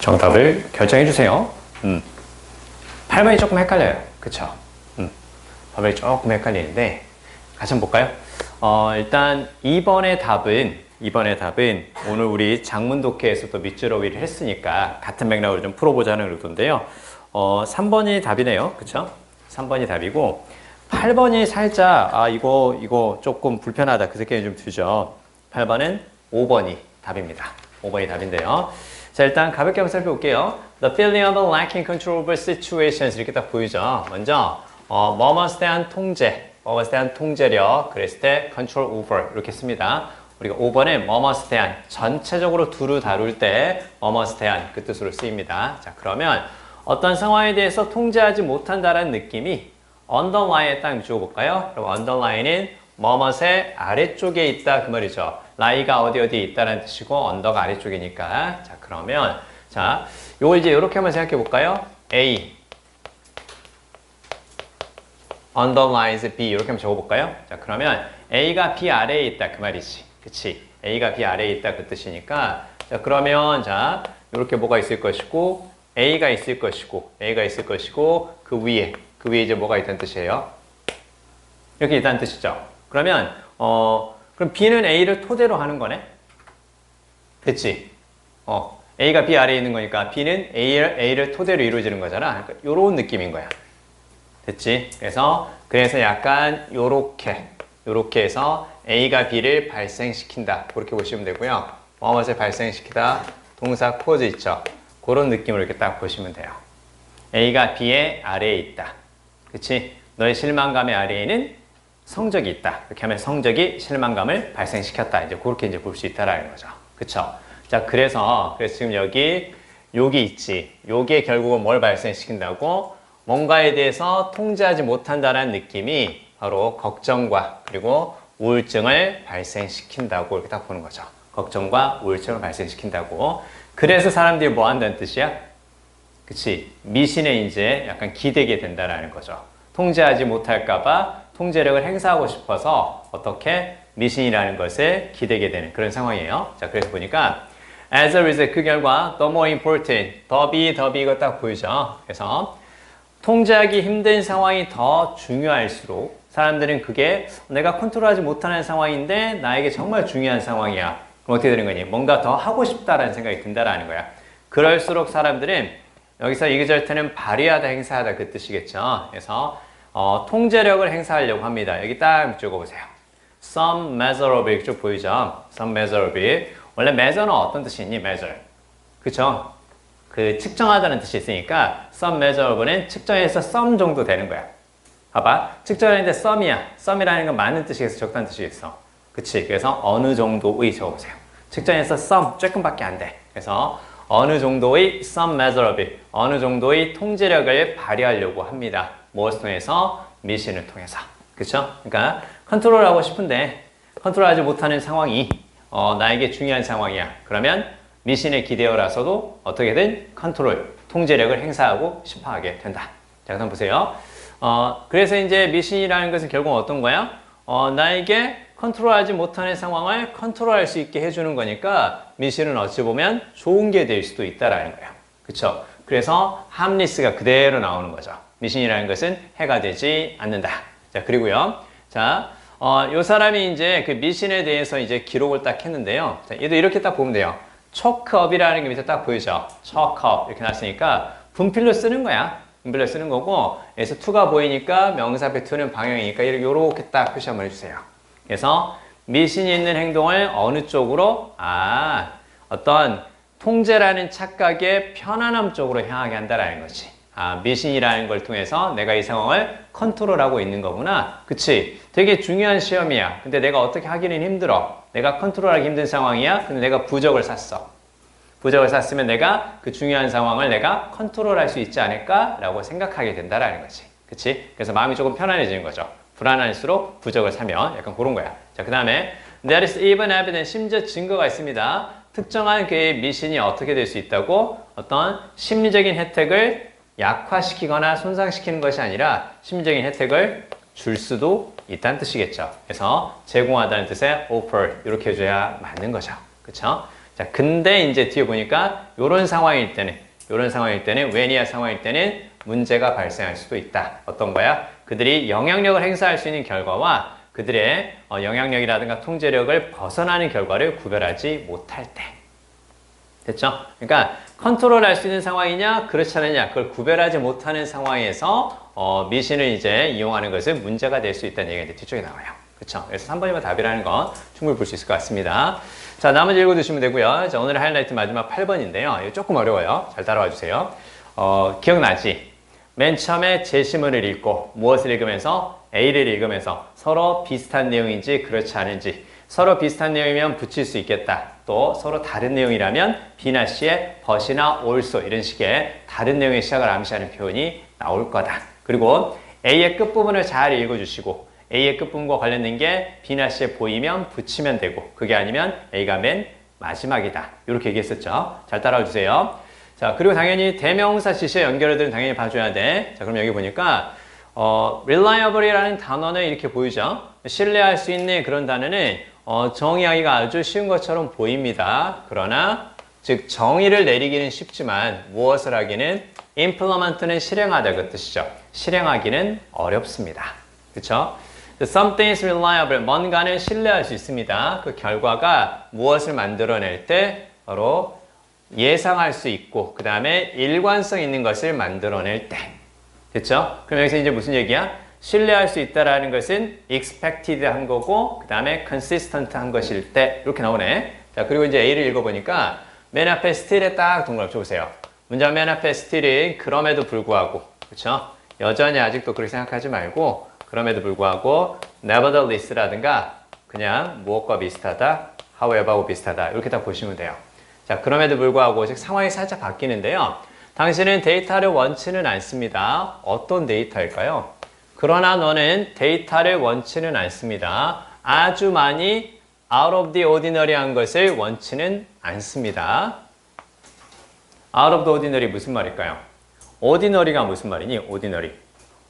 정답을 결정해 주세요. 8번이 조금 헷갈려요. 그쵸? 8번이 조금 헷갈리는데 같이 한번 볼까요? 일단 2번의 답은 오늘 우리 장문 독해에서도 밑줄 어휘를 했으니까 같은 맥락으로 좀 풀어보자는 의도인데요. 3번이 답이네요. 그쵸? 3번이 답이고 8번이 살짝 이거 조금 불편하다 그 생각이 좀 들죠. 8번은 5번이 답입니다. 5번이 답인데요. 자, 일단 가볍게 한번 살펴볼게요. The feeling of lacking control over situations 이렇게 딱 보이죠. 먼저 뭐뭐에 대한 통제, 뭐뭐에 대한 통제력 그랬을 때 control over 이렇게 씁니다. 우리가 5번에 뭐뭐에 대한 전체적으로 두루 다룰 때 뭐뭐에 대한 그 뜻으로 쓰입니다. 자, 그러면 어떤 상황에 대해서 통제하지 못한다는 느낌이 underline에 딱 주어볼까요? 그럼 underline은 뭐뭐의 아래쪽에 있다 그 말이죠. lie가 어디에 있다는 뜻이고 under가 아래쪽이니까. 자, 그러면 자, 요걸 이제 이렇게 한번 생각해 볼까요? A underlines B 이렇게 한번 적어볼까요? 자, 그러면 A가 B 아래에 있다 그 말이지. 그치? A가 B 아래에 있다 그 뜻이니까. 자, 그러면 자, 이렇게 뭐가 있을 것이고 A가 있을 것이고 그 위에 이제 뭐가 있다는 뜻이에요? 이렇게 있다는 뜻이죠. 그러면 그럼 B는 A를 토대로 하는 거네? 됐지? A가 B 아래에 있는 거니까 B는 A를 토대로 이루어지는 거잖아. 그러니까 요런 느낌인 거야. 됐지? 그래서 약간 요렇게 해서 A가 B를 발생시킨다. 그렇게 보시면 되고요. 뭐뭇을 발생시키다 동사 cause 있죠? 그런 느낌으로 이렇게 딱 보시면 돼요. A가 B의 아래에 있다. 그치? 너의 실망감의 아래에는 성적이 있다. 이렇게 하면 성적이 실망감을 발생시켰다. 이제 그렇게 이제 볼 수 있다라는 거죠. 그쵸? 자, 그래서 지금 여기 있지. 요게 결국은 뭘 발생시킨다고? 뭔가에 대해서 통제하지 못한다는 느낌이 바로 걱정과 그리고 우울증을 발생시킨다고 이렇게 딱 보는 거죠. 걱정과 우울증을 발생시킨다고. 그래서 사람들이 뭐 한다는 뜻이야? 그치? 미신에 이제 약간 기대게 된다라는 거죠. 통제하지 못할까봐 통제력을 행사하고 싶어서 어떻게 미신이라는 것을 기대게 되는 그런 상황이에요. 자, 그래서 보니까 as a result 그 결과 the more important 더비 이거 딱 보이죠. 그래서 통제하기 힘든 상황이 더 중요할수록 사람들은 그게 내가 컨트롤하지 못하는 상황인데 나에게 정말 중요한 상황이야. 그럼 어떻게 되는 거니? 뭔가 더 하고 싶다라는 생각이 든다라는 거야. 그럴수록 사람들은 여기서 이그절트는 발휘하다, 행사하다 그 뜻이겠죠. 그래서 통제력을 행사하려고 합니다. 여기 딱 적어보세요. Some measure of it 쭉 보이죠? Some measure of it. 원래 measure는 어떤 뜻이 있니? measure. 그쵸? 그 측정하다는 뜻이 있으니까 some measure of는 측정해서 some 정도 되는 거야. 봐봐. 측정하는데 some이야. some이라는 건 많은 뜻이겠어? 적다는 뜻이겠어? 그치? 그래서 어느 정도의 적어보세요. 측정해서 some 조금밖에 안 돼. 그래서 어느 정도의 some measure of it. 어느 정도의 통제력을 발휘하려고 합니다. 무엇을 통해서? 미신을 통해서. 그쵸? 그러니까 컨트롤하고 싶은데 컨트롤하지 못하는 상황이 나에게 중요한 상황이야. 그러면 미신에 기대어라서도 어떻게든 컨트롤, 통제력을 행사하고 싶어 하게 된다. 자, 그럼 보세요. 그래서 이제 미신이라는 것은 결국 어떤 거야? 나에게 컨트롤하지 못하는 상황을 컨트롤할 수 있게 해주는 거니까 미신은 어찌 보면 좋은 게 될 수도 있다라는 거예요. 그쵸? 그래서 함리스가 그대로 나오는 거죠. 미신이라는 것은 해가 되지 않는다. 자, 그리고요. 자, 요 사람이 이제 그 미신에 대해서 이제 기록을 딱 했는데요. 자, 얘도 이렇게 딱 보면 돼요. chokeup이라는 게 밑에 딱 보이죠? choke-up 이렇게 났으니까 분필로 쓰는 거야. 분필로 쓰는 거고 그래서 to가 보이니까 명사 앞에 to는 방향이니까 이렇게 딱 표시 한번 해주세요. 그래서 미신이 있는 행동을 어느 쪽으로? 어떤 통제라는 착각의 편안함 쪽으로 향하게 한다라는 거지. 미신이라는 걸 통해서 내가 이 상황을 컨트롤하고 있는 거구나. 그치? 되게 중요한 시험이야. 근데 내가 어떻게 하기는 힘들어. 내가 컨트롤하기 힘든 상황이야. 근데 내가 부적을 샀어. 부적을 샀으면 내가 그 중요한 상황을 내가 컨트롤할 수 있지 않을까라고 생각하게 된다라는 거지. 그치? 그래서 마음이 조금 편안해지는 거죠. 불안할수록 부적을 사면 약간 그런 거야. 자, 그 다음에 There is even evidence, 심지어 증거가 있습니다. 특정한 그의 미신이 어떻게 될 수 있다고? 어떤 심리적인 혜택을 약화시키거나 손상시키는 것이 아니라 심리적인 혜택을 줄 수도 있다는 뜻이겠죠. 그래서 제공하다는 뜻의 offer 이렇게 해줘야 맞는 거죠. 그쵸? 자, 자, 근데 이제 뒤에 보니까 요런 상황일 때는 when이야 상황일 때는 문제가 발생할 수도 있다. 어떤 거야? 그들이 영향력을 행사할 수 있는 결과와 그들의 영향력이라든가 통제력을 벗어나는 결과를 구별하지 못할 때. 됐죠? 그러니까 컨트롤할 수 있는 상황이냐 그렇지 않느냐 그걸 구별하지 못하는 상황에서 미신을 이제 이용하는 것은 문제가 될 수 있다는 얘기가 이제 뒤쪽에 나와요. 그렇죠? 그래서 3번이면 답이라는 건 충분히 볼 수 있을 것 같습니다. 자, 나머지 읽어두시면 되고요. 자, 오늘의 하이라이트 마지막 8번인데요. 이거 조금 어려워요. 잘 따라와 주세요. 기억나지? 맨 처음에 제시문을 읽고 무엇을 읽으면서 A를 읽으면서 서로 비슷한 내용인지 그렇지 않은지 서로 비슷한 내용이면 붙일 수 있겠다. 또 서로 다른 내용이라면 B나 C의 but이나 also 이런 식의 다른 내용의 시작을 암시하는 표현이 나올 거다. 그리고 A의 끝부분을 잘 읽어주시고 A의 끝부분과 관련된 게 B나 C에 보이면 붙이면 되고 그게 아니면 A가 맨 마지막이다. 이렇게 얘기했었죠. 잘 따라와 주세요. 자, 그리고 당연히 대명사 지시의 연결어들은 당연히 봐줘야 돼. 자, 그럼 여기 보니까 reliable이라는 단어는 이렇게 보이죠. 신뢰할 수 있는 그런 단어는 정의하기가 아주 쉬운 것처럼 보입니다. 그러나 즉 정의를 내리기는 쉽지만 무엇을 하기는 implement는 실행하다 그 뜻이죠. 실행하기는 어렵습니다. 그렇죠? Something is reliable. 뭔가는 신뢰할 수 있습니다. 그 결과가 무엇을 만들어낼 때 바로 예상할 수 있고 그 다음에 일관성 있는 것을 만들어낼 때. 됐죠? 그럼 여기서 이제 무슨 얘기야? 신뢰할 수 있다라는 것은 expected 한 거고 그 다음에 consistent 한 것일 때 이렇게 나오네. 자, 그리고 이제 A를 읽어보니까 맨 앞에 still에 딱 동그랗게 보세요. 문장 맨 앞에 still은 그럼에도 불구하고 그렇죠? 여전히 아직도 그렇게 생각하지 말고 그럼에도 불구하고 nevertheless라든가 그냥 무엇과 비슷하다, however하고 비슷하다 이렇게 딱 보시면 돼요. 자, 그럼에도 불구하고 즉 상황이 살짝 바뀌는데요. 당신은 데이터를 원치는 않습니다. 어떤 데이터일까요? 그러나 너는 데이터를 원치는 않습니다. 아주 많이 out of the ordinary한 것을 원치는 않습니다. out of the ordinary 무슨 말일까요? ordinary가 무슨 말이니?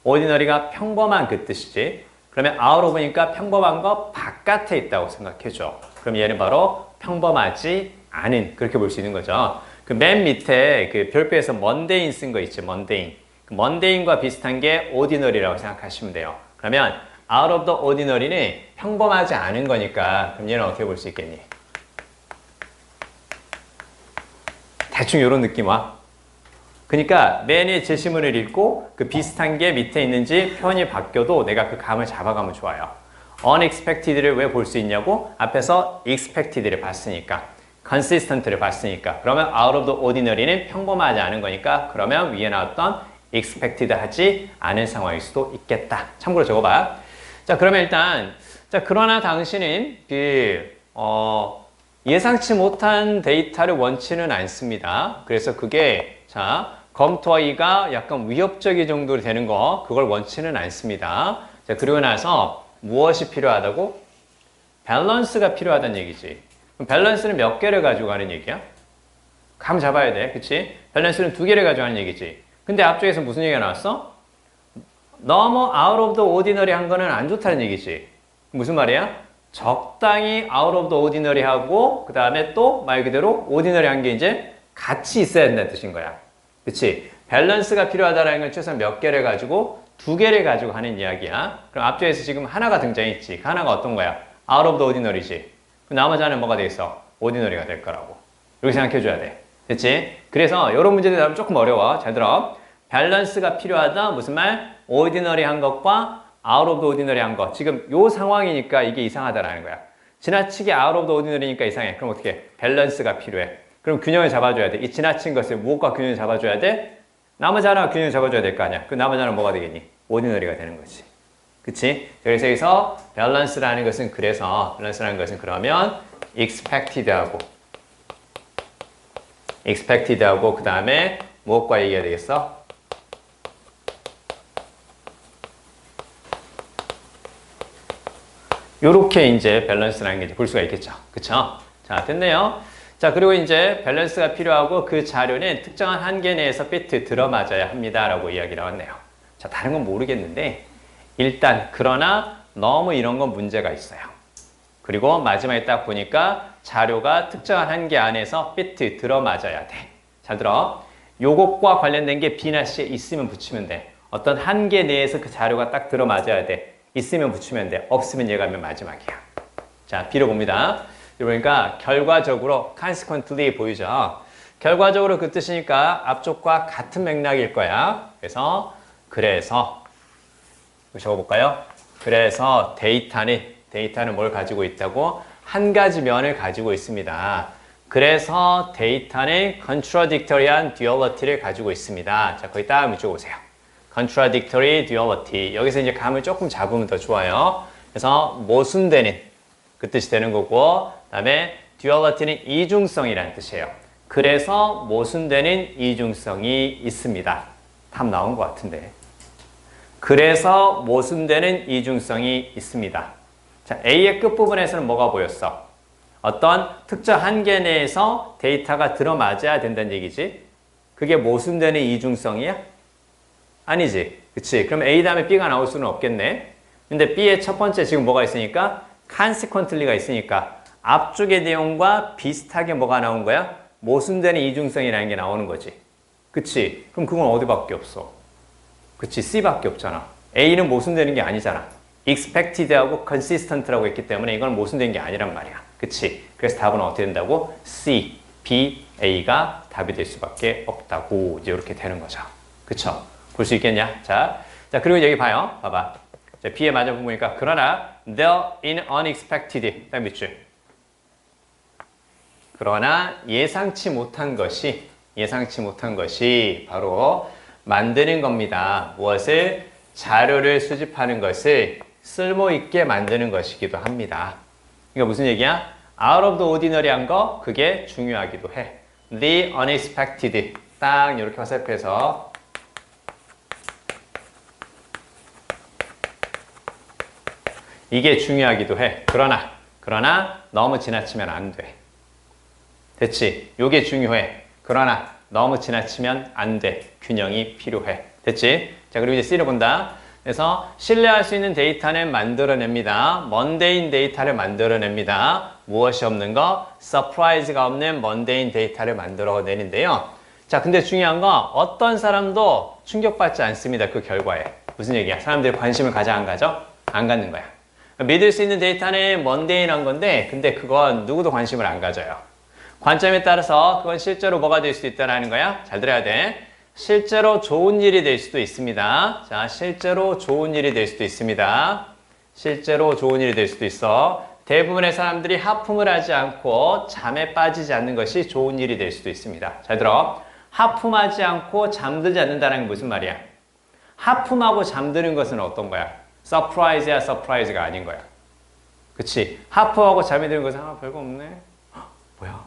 ordinary가 평범한 그 뜻이지. 그러면 out of니까 평범한 거 바깥에 있다고 생각해줘. 그럼 얘는 바로 평범하지 않은 그렇게 볼 수 있는 거죠. 그 맨 밑에 그 별표에서 mundane 쓴 거 있죠. mundane. 그 mundane과 비슷한 게 ordinary라고 생각하시면 돼요. 그러면 out of the ordinary는 평범하지 않은 거니까 그럼 얘는 어떻게 볼 수 있겠니? 대충 이런 느낌 와. 그러니까 맨의 제시문을 읽고 그 비슷한 게 밑에 있는지 표현이 바뀌어도 내가 그 감을 잡아가면 좋아요. unexpected를 왜 볼 수 있냐고? 앞에서 expected를 봤으니까. consistent를 봤으니까. 그러면 out of the ordinary는 평범하지 않은 거니까 그러면 위에 나왔던 expected 하지 않은 상황일 수도 있겠다. 참고로 적어봐. 자, 그러면 일단 자, 그러나 당신은 예상치 못한 데이터를 원치는 않습니다. 그래서 그게 자, 검토하기가 약간 위협적인 정도로 되는 거 그걸 원치는 않습니다. 자, 그리고 나서 무엇이 필요하다고? 밸런스가 필요하다는 얘기지. 그럼 밸런스는 몇 개를 가지고 가는 얘기야? 감 잡아야 돼. 그치? 밸런스는 2개를 가지고 가는 얘기지. 근데 앞쪽에서 무슨 얘기가 나왔어? 너무 out of the ordinary 한 거는 안 좋다는 얘기지. 무슨 말이야? 적당히 out of the ordinary 하고 그 다음에 또 말 그대로 ordinary 한 게 이제 같이 있어야 된다는 뜻인 거야. 그치? 밸런스가 필요하다는 건 최소한 몇 개를 가지고 2개를 가지고 하는 이야기야. 그럼 앞쪽에서 지금 하나가 등장했지. 그 하나가 어떤 거야? out of the ordinary지. 그럼 나머지 하나는 뭐가 되겠어? ordinary가 될 거라고. 이렇게 생각해 줘야 돼. 됐지? 그래서 이런 문제들 조금 어려워. 잘 들어. 밸런스가 필요하다. 무슨 말? ordinary 한 것과 out of the ordinary 한 것. 지금 요 상황이니까 이게 이상하다라는 거야. 지나치게 out of the ordinary니까 이상해. 그럼 어떻게 해? 밸런스가 필요해. 그럼 균형을 잡아줘야 돼. 이 지나친 것을 무엇과 균형을 잡아줘야 돼? 나머지 하나가 균형을 잡아줘야 될 거 아니야. 그 나머지 하나는 뭐가 되겠니? ordinary가 되는 거지. 그치? 그래서 여기서 밸런스라는 것은 밸런스라는 것은 그러면 expected하고 그 다음에 무엇과 얘기해야 되겠어? 요렇게 이제 밸런스라는 게 볼 수가 있겠죠. 그쵸? 자, 됐네요. 자, 그리고 이제 밸런스가 필요하고 그 자료는 특정한 한계 내에서 피트 들어맞아야 합니다. 라고 이야기 나왔네요. 자, 다른 건 모르겠는데 일단 그러나 너무 이런 건 문제가 있어요. 그리고 마지막에 딱 보니까 자료가 특정한 한계 안에서 fit 들어맞아야 돼. 잘 들어. 요것과 관련된 게 B나 C에 있으면 붙이면 돼. 어떤 한계 내에서 그 자료가 딱 들어맞아야 돼. 있으면 붙이면 돼. 없으면 얘가 맨 마지막이야. 자, B로 봅니다. 그러니까 결과적으로 consequently 보이죠. 결과적으로 그 뜻이니까 앞쪽과 같은 맥락일 거야. 그래서 적어볼까요? 그래서 데이터는 뭘 가지고 있다고? 한 가지 면을 가지고 있습니다. 그래서 데이터는 contradictory한 duality를 가지고 있습니다. 자, 거기 딱 묻혀 보세요. contradictory duality. 여기서 이제 감을 조금 잡으면 더 좋아요. 그래서 모순되는 그 뜻이 되는 거고, 그다음에 duality는 이중성이라는 뜻이에요. 그래서 모순되는 이중성이 있습니다. 답 나온 것 같은데. 그래서 모순되는 이중성이 있습니다. 자, A의 끝부분에서는 뭐가 보였어? 어떤 특정 한계 내에서 데이터가 들어맞아야 된다는 얘기지? 그게 모순되는 이중성이야? 아니지. 그치? 그럼 A 다음에 B가 나올 수는 없겠네. 근데 B의 첫 번째 지금 뭐가 있으니까? consequently가 있으니까 앞쪽의 내용과 비슷하게 뭐가 나온 거야? 모순되는 이중성이라는 게 나오는 거지. 그치? 그럼 그건 어디밖에 없어? 그치? C밖에 없잖아. A는 모순되는 게 아니잖아. expected하고 consistent라고 했기 때문에 이건 모순된 게 아니란 말이야. 그치? 그래서 답은 어떻게 된다고? C, B, A가 답이 될 수밖에 없다고 이제 이렇게 되는 거죠. 그쵸? 볼 수 있겠냐? 자, 그리고 여기 봐요. 봐봐. 자, B에 맞아 보니까 그러나 the unexpected 딱 밑줄. 그러나 예상치 못한 것이 바로 만드는 겁니다. 무엇을? 자료를 수집하는 것을 쓸모있게 만드는 것이기도 합니다. 이거 무슨 얘기야? out of the ordinary한 거 그게 중요하기도 해. the unexpected 딱 이렇게 화살표해서 이게 중요하기도 해. 그러나 너무 지나치면 안 돼. 됐지? 요게 중요해. 그러나 너무 지나치면 안 돼. 균형이 필요해. 됐지? 자, 그리고 이제 C를 본다. 그래서 신뢰할 수 있는 데이터는 만들어냅니다. 먼데인 데이터를 만들어냅니다. 무엇이 없는 거? 서프라이즈가 없는 먼데인 데이터를 만들어내는데요. 자, 근데 중요한 거 어떤 사람도 충격받지 않습니다. 그 결과에. 무슨 얘기야? 사람들이 관심을 가져 안 가져? 안 갖는 거야. 믿을 수 있는 데이터는 먼데인한 건데 근데 그건 누구도 관심을 안 가져요. 관점에 따라서 그건 실제로 뭐가 될 수도 있다는 거야. 잘 들어야 돼. 실제로 좋은 일이 될 수도 있습니다. 자, 실제로 좋은 일이 될 수도 있습니다. 실제로 좋은 일이 될 수도 있어. 대부분의 사람들이 하품을 하지 않고 잠에 빠지지 않는 것이 좋은 일이 될 수도 있습니다. 잘 들어. 하품하지 않고 잠들지 않는다는 게 무슨 말이야? 하품하고 잠드는 것은 어떤 거야? 서프라이즈야, 서프라이즈가 아닌 거야. 그치? 하품하고 잠이 드는 것은 별거 없네. 뭐야?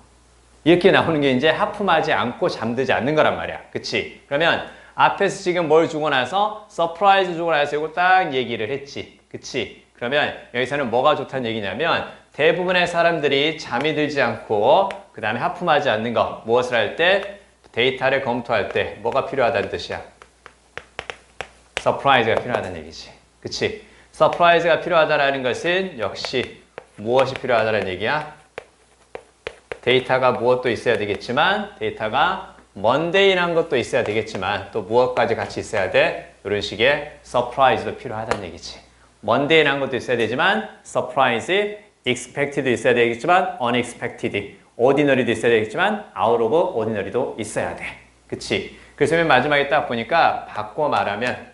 이렇게 나오는 게 이제 하품하지 않고 잠들지 않는 거란 말이야. 그치? 그러면 앞에서 지금 뭘 주고 나서 서프라이즈 주고 나서 이거 딱 얘기를 했지. 그치? 그러면 여기서는 뭐가 좋다는 얘기냐면 대부분의 사람들이 잠이 들지 않고 그 다음에 하품하지 않는 거 무엇을 할 때? 데이터를 검토할 때 뭐가 필요하다는 뜻이야? 서프라이즈가 필요하다는 얘기지. 그치? 서프라이즈가 필요하다는 것은 역시 무엇이 필요하다는 얘기야? 데이터가 무엇도 있어야 되겠지만 데이터가 먼데인한 것도 있어야 되겠지만 또 무엇까지 같이 있어야 돼? 이런 식의 서프라이즈도 필요하다는 얘기지. 먼데인한 것도 있어야 되지만 서프라이즈, expected도 있어야 되겠지만 unexpected, ordinary도 있어야 되겠지만 out of ordinary도 있어야 돼. 그치? 그래서 맨 마지막에 딱 보니까 바꿔 말하면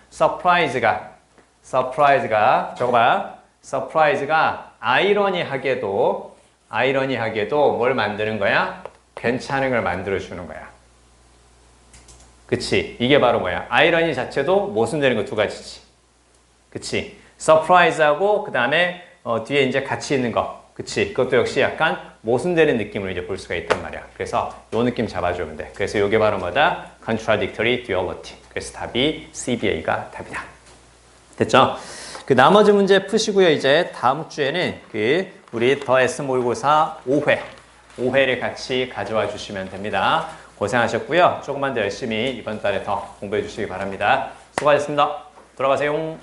서프라이즈가 저거 봐. 서프라이즈가 아이러니하게도 뭘 만드는 거야? 괜찮은 걸 만들어주는 거야. 그치? 이게 바로 뭐야? 아이러니 자체도 모순되는 거 두 가지지. 그치? 서프라이즈하고 그 다음에 뒤에 이제 같이 있는 거. 그치? 그것도 역시 약간 모순되는 느낌으로 이제 볼 수가 있단 말이야. 그래서 요 느낌 잡아주면 돼. 그래서 요게 바로 뭐다? Contradictory duality. 그래서 답이 CBA가 답이다. 됐죠? 그 나머지 문제 푸시고요. 이제 다음 주에는 우리 더 S 모의고사 5회를 같이 가져와 주시면 됩니다. 고생하셨고요. 조금만 더 열심히 이번 달에 더 공부해 주시기 바랍니다. 수고하셨습니다. 돌아가세요.